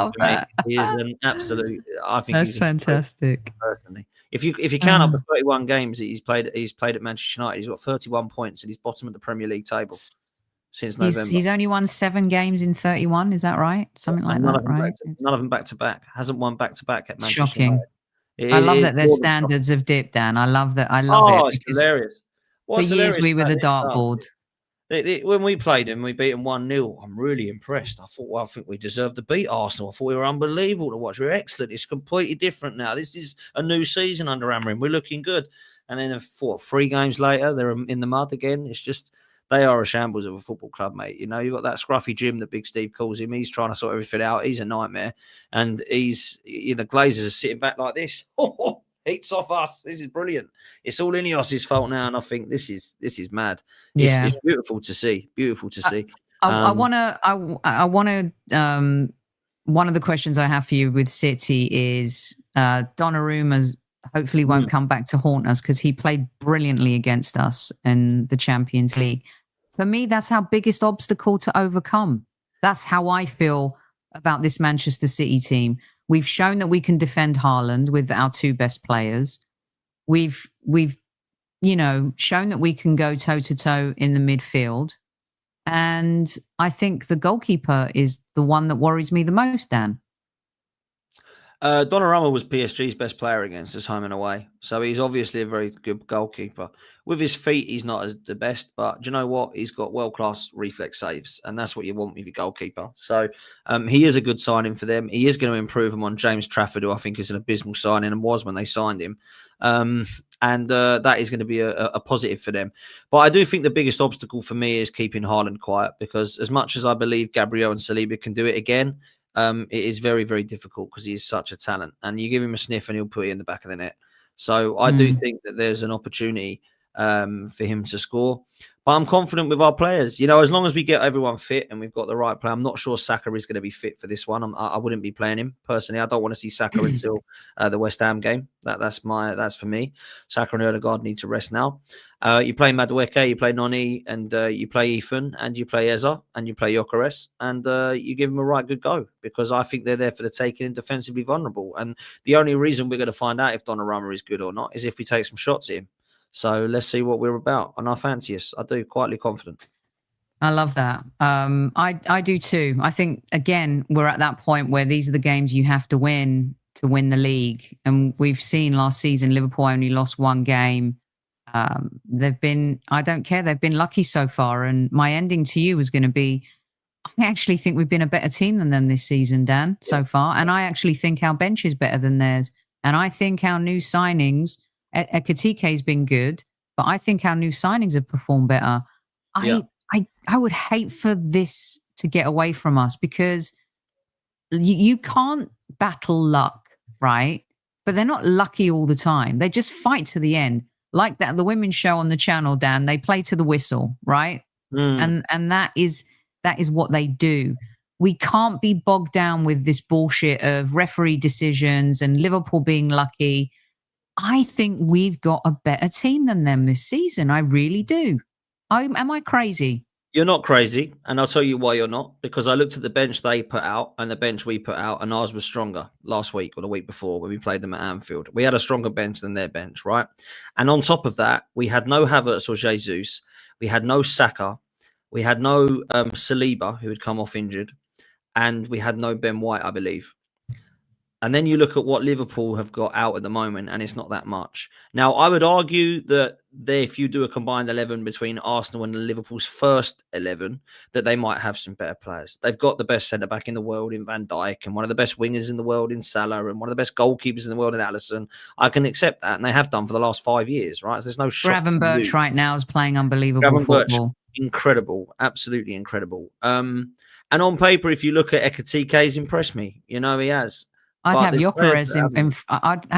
He is an absolute. I think that's fantastic. Personally, if you count up the 31 games that he's played at Manchester United, he's got 31 points and he's bottom of the Premier League table since November. He's only won 7 games in 31. Is that right? Something like that, right? None of them back to back. Hasn't won back to back at Manchester Shocking. United. I love that their standards have dipped, Dan. I love that. I love it. It's hilarious. For years we were the dartboard. When we played them, we beat them 1-0. I'm really impressed. I think we deserved to beat Arsenal. I thought we were unbelievable to watch. We were excellent. It's completely different now. This is a new season under Amorim. We're looking good. And then 3 games later, they're in the mud again. It's just, they are a shambles of a football club, mate. You know, you've got that scruffy Jim that Big Steve calls him. He's trying to sort everything out. He's a nightmare. And the Glazers are sitting back like this. Heats off us. This is brilliant. It's all Ineos's fault now, and I think this is mad. It's beautiful to see. Beautiful to see. I want to. One of the questions I have for you with City is Donnarumma hopefully won't come back to haunt us, because he played brilliantly against us in the Champions League. For me, that's our biggest obstacle to overcome. That's how I feel about this Manchester City team. We've shown that we can defend Haaland with our 2 best players. We've shown that we can go toe-to-toe in the midfield. And I think the goalkeeper is the one that worries me the most, Dan. Donnarumma was PSG's best player against us home and away. So he's obviously a very good goalkeeper. With his feet, he's not as the best, but do you know what? He's got world-class reflex saves, and that's what you want with your goalkeeper. So he is a good signing for them. He is going to improve him on James Trafford, who I think is an abysmal signing and was when they signed him. That is going to be a positive for them. But I do think the biggest obstacle for me is keeping Haaland quiet, because as much as I believe Gabriel and Saliba can do it again, it is very, very difficult because he is such a talent. And you give him a sniff and he'll put it in the back of the net. So I do think that there's an opportunity for him to score. But I'm confident with our players. You know, as long as we get everyone fit and we've got the right player, I'm not sure Saka is going to be fit for this one. I wouldn't be playing him personally. I don't want to see Saka until the West Ham game. That's for me. Saka and Odegaard need to rest now. You play Madueke, you play Noni, and you play Ethan, and you play EZE, and you play Gyökeres, and you give them a right good go, because I think they're there for the taking and defensively vulnerable. And the only reason we're going to find out if Donnarumma is good or not is if we take some shots at him. So let's see what we're about. And I fancy us. I do, quietly confident. I love that. I do too. I think, again, we're at that point where these are the games you have to win the league. And we've seen last season, Liverpool only lost 1 game. They've been lucky so far. And my ending to you was going to be, I actually think we've been a better team than them this season, Dan, so far. And I actually think our bench is better than theirs. And I think our new signings, Ekitike's been good, but I think our new signings have performed better. I would hate for this to get away from us, because you can't battle luck, right? But they're not lucky all the time. They just fight to the end. Like that, the women's show on the channel, Dan, they play to the whistle, right? And that is what they do. We can't be bogged down with this bullshit of referee decisions and Liverpool being lucky. I think we've got a better team than them this season. I really do. Am I crazy? You're not crazy, and I'll tell you why you're not. Because I looked at the bench they put out and the bench we put out, and ours was stronger last week or the week before when we played them at Anfield. We had a stronger bench than their bench, right? And on top of that, we had no Havertz or Jesus. We had no Saka. We had no Saliba, who had come off injured. And we had no Ben White, I believe. And then you look at what Liverpool have got out at the moment, and it's not that much. Now, I would argue that if you do a combined 11 between Arsenal and Liverpool's first 11, that they might have some better players. They've got the best centre-back in the world in Van Dijk, and one of the best wingers in the world in Salah, and one of the best goalkeepers in the world in Alisson. I can accept that, and they have done for the last 5 years, right? So there's no shock. Gravenberch right now is playing unbelievable football. Incredible, absolutely incredible. And on paper, if you look at Ekatike, he's impressed me. You know, he has. I'd have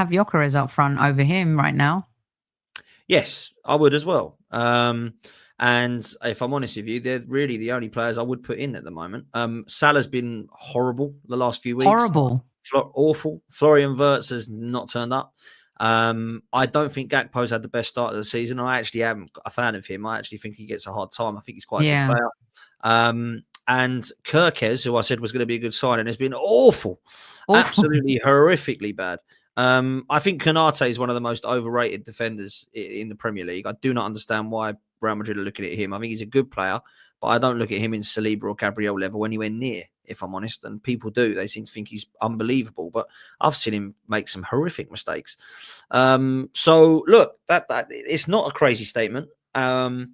Gyökeres up front over him right now. Yes, I would as well. And if I'm honest with you, they're really the only players I would put in at the moment. Salah's been horrible the last few weeks. Horrible. Awful. Florian Wirtz has not turned up. I don't think Gakpo's had the best start of the season. I actually am a fan of him. I actually think he gets a hard time. I think he's quite a good player. And Kirkes, who I said was going to be a good signing, has been awful. Absolutely horrifically bad. I think Konate is one of the most overrated defenders in the Premier League. I do not understand why Real Madrid are looking at him. I think he's a good player, but I don't look at him in Saliba or Gabriel level anywhere near, if I'm honest. And people do. They seem to think he's unbelievable, but I've seen him make some horrific mistakes. So look, that it's not a crazy statement. I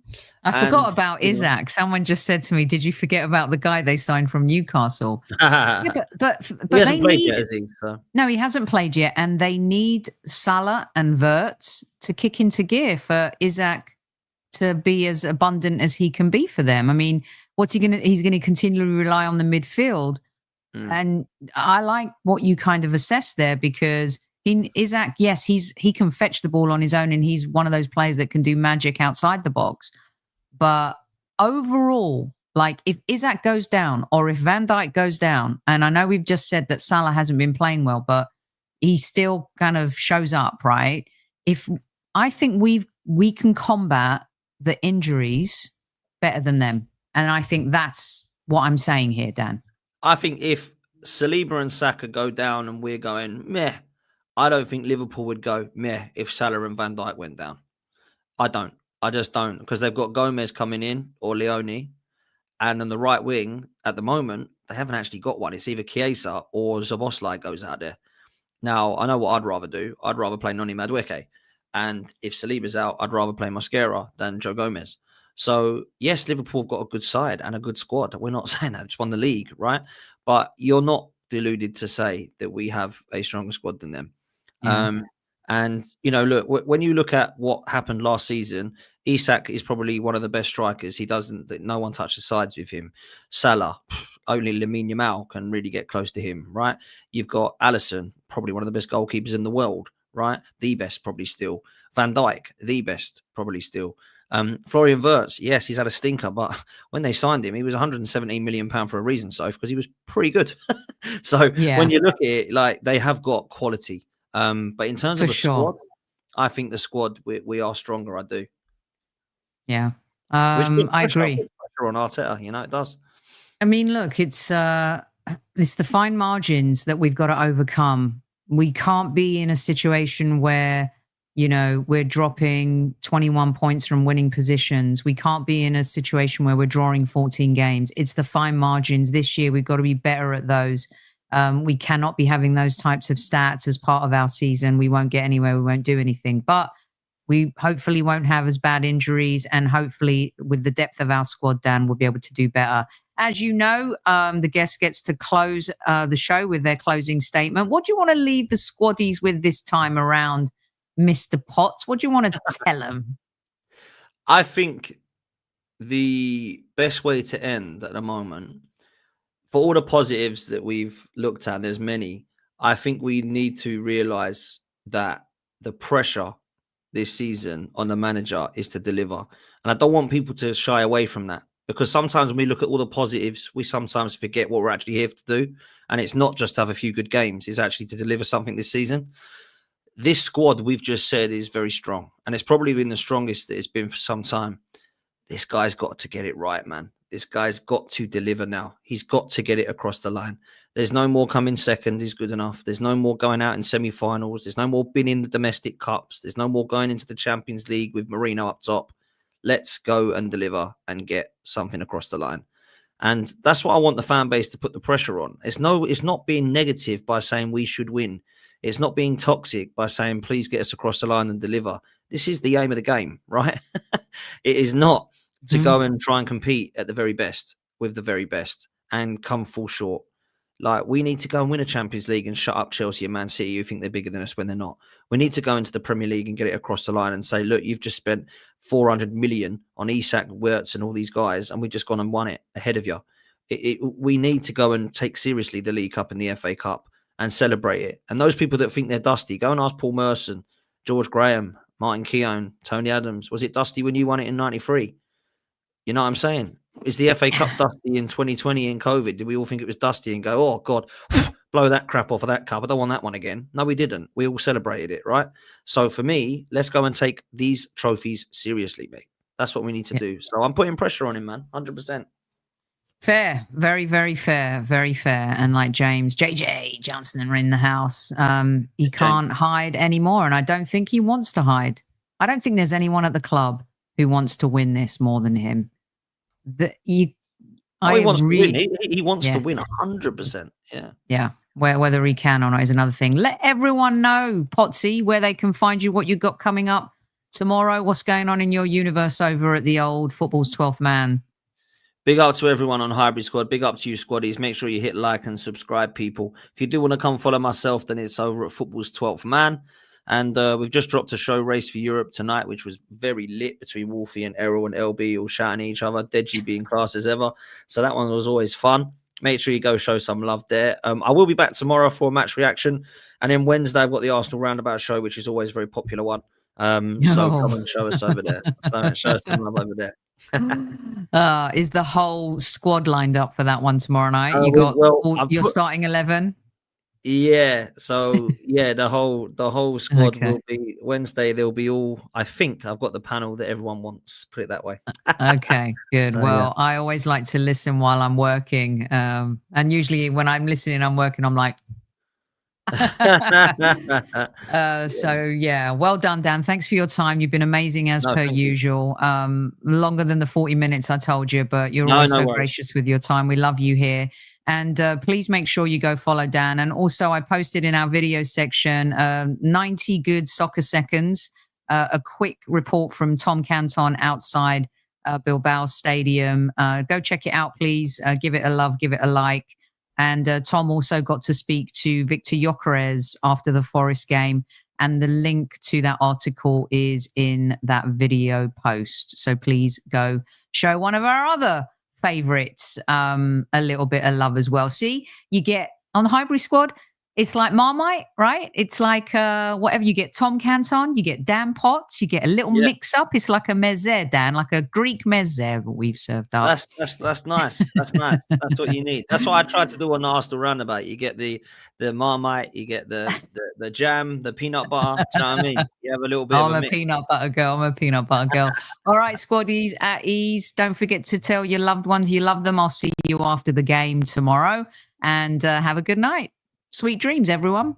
forgot about EZE. Someone just said to me, "Did you forget about the guy they signed from Newcastle?" Yeah, but he hasn't played yet, has he? No, he hasn't played yet, and they need Salah and Wirtz to kick into gear for EZE to be as abundant as he can be for them. I mean, what's he going to? He's going to continually rely on the midfield, and I like what you kind of assess there because. EZE, yes, he can fetch the ball on his own, and he's one of those players that can do magic outside the box. But overall, like if EZE goes down or if Van Dijk goes down, and I know we've just said that Salah hasn't been playing well, but he still kind of shows up, right? If I think we can combat the injuries better than them, and I think that's what I'm saying here, Dan. I think if Saliba and Saka go down and we're going meh. I don't think Liverpool would go meh if Salah and Van Dijk went down. I don't. I just don't. Because they've got Gomez coming in or Leone. And on the right wing, at the moment, they haven't actually got one. It's either Chiesa or Szoboszlai goes out there. Now, I know what I'd rather do. I'd rather play Noni Madueke. And if Saliba's out, I'd rather play Mosquera than Joe Gomez. So, yes, Liverpool have got a good side and a good squad. We're not saying that. It's won the league, right? But you're not deluded to say that we have a stronger squad than them. And, you know, look, when you look at what happened last season, Isak is probably one of the best strikers. No one touches sides with him. Salah, only Lamine Yamal can really get close to him, right? You've got Alisson, probably one of the best goalkeepers in the world, right? The best, probably still. Van Dijk, the best, probably still. Florian Wirtz, yes, he's had a stinker, but when they signed him, he was £117 million for a reason, so because he was pretty good. So when you look at it, like they have got quality. But in terms of the squad, I think the squad we are stronger. I do. Yeah, I agree. Pressure on Arteta, you know, it does. I mean, look, it's the fine margins that we've got to overcome. We can't be in a situation where you know we're dropping 21 points from winning positions. We can't be in a situation where we're drawing 14 games. It's the fine margins. This year, we've got to be better at those. We cannot be having those types of stats as part of our season. We won't get anywhere. We won't do anything. But we hopefully won't have as bad injuries. And hopefully with the depth of our squad, Dan, we'll be able to do better. As you know, the guest gets to close the show with their closing statement. What do you want to leave the squaddies with this time around, Mr. Potts? What do you want to tell them? I think the best way to end at the moment, for all the positives that we've looked at, there's many, I think we need to realize that the pressure this season on the manager is to deliver. And I don't want people to shy away from that because sometimes when we look at all the positives, we sometimes forget what we're actually here to do. And it's not just to have a few good games, it's actually to deliver something this season. This squad we've just said is very strong. And it's probably been the strongest that it's been for some time. this guy's got to get it right, man. This guy's got to deliver now. He's got to get it across the line. There's no more coming second is good enough. There's no more going out in semi-finals. There's no more being in the domestic cups. There's no more going into the Champions League with Mourinho up top. Let's go and deliver and get something across the line. And that's what I want the fan base to put the pressure on. It's not being negative by saying we should win. It's not being toxic by saying, please get us across the line and deliver. This is the aim of the game, right? It is not to go and try and compete at the very best with the very best and come full short. Like, we need to go and win a Champions League and shut up Chelsea and Man City who think they're bigger than us when they're not. We need to go into the Premier League and get it across the line and say, look, you've just spent 400 million on Isak, Wirtz and all these guys, and we've just gone and won it ahead of you. We need to go and take seriously the League Cup and the FA Cup and celebrate it. And those people that think they're dusty, go and ask Paul Merson, George Graham, Martin Keown, Tony Adams. Was it dusty when you won it in 93? You know what I'm saying? Is the FA Cup dusty in 2020 in COVID? Did we all think it was dusty and go, oh, God, blow that crap off of that cup. I don't want that one again. No, we didn't. We all celebrated it, right? So for me, let's go and take these trophies seriously, mate. That's what we need to do. So I'm putting pressure on him, man. 100%. Fair. Very, very fair. Very fair. And like JJ Johnson are in the house. He can't hide anymore. And I don't think he wants to hide. I don't think there's anyone at the club who wants to win this more than him. He wants to win. He wants to win 100%. Yeah. Yeah. Whether he can or not is another thing. Let everyone know, Potsy, where they can find you, what you got coming up tomorrow, what's going on in your universe over at the old Football's 12th Man. Big up to everyone on Highbury Squad. Big up to you, squaddies. Make sure you hit like and subscribe, people. If you do want to come follow myself, then it's over at Football's 12th Man. And we've just dropped a show, Race for Europe, tonight, which was very lit between Wolfie and Errol and LB all shouting at each other. Deji being class as ever. So that one was always fun. Make sure you go show some love there. I will be back tomorrow for a match reaction. And then Wednesday, I've got the Arsenal Roundabout show, which is always a very popular one. So come and show us over there. So show us some love over there. Is the whole squad lined up for that one tomorrow night? You got your starting 11? Yeah, so yeah, the whole squad will be Wednesday. They'll be all. I think I've got the panel that everyone wants. Put it that way. Okay, good. So, well, I always like to listen while I'm working, and usually when I'm listening, I'm working. I'm like. So yeah, well done, Dan. Thanks for your time. You've been amazing as per usual. Longer than the 40 minutes I told you, but you're always so gracious with your time. We love you here. And please make sure you go follow Dan. And also, I posted in our video section 90 good soccer seconds, a quick report from Tom Canton outside Bilbao Stadium. Go check it out, please. Give it a love, give it a like. And Tom also got to speak to Victor Gyökeres after the Forest game. And the link to that article is in that video post. So please go show one of our other favorites a little bit of love as well. See, you get on the Highbury Squad, it's like Marmite, right? It's like whatever you get, Tom Canton, you get Dan Potts, you get a little mix up. It's like a meze, Dan, like a Greek meze that we've served up. That's nice. That's nice. That's what you need. That's what I tried to do on the Arsenal Roundabout. You get the Marmite, you get the jam, the peanut butter. Do you know what I mean? You have a little bit of a mix. Peanut butter girl. I'm a peanut butter girl. All right, squaddies, at ease. Don't forget to tell your loved ones you love them. I'll see you after the game tomorrow. And have a good night. Sweet dreams, everyone.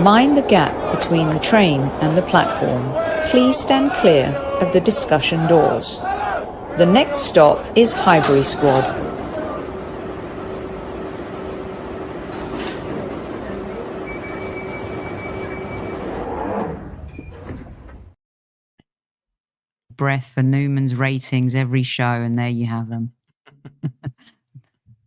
Mind the gap between the train and the platform. Please stand clear of the discussion doors. The next stop is Highbury Squad. Breath for Newman's ratings every show, and there you have them.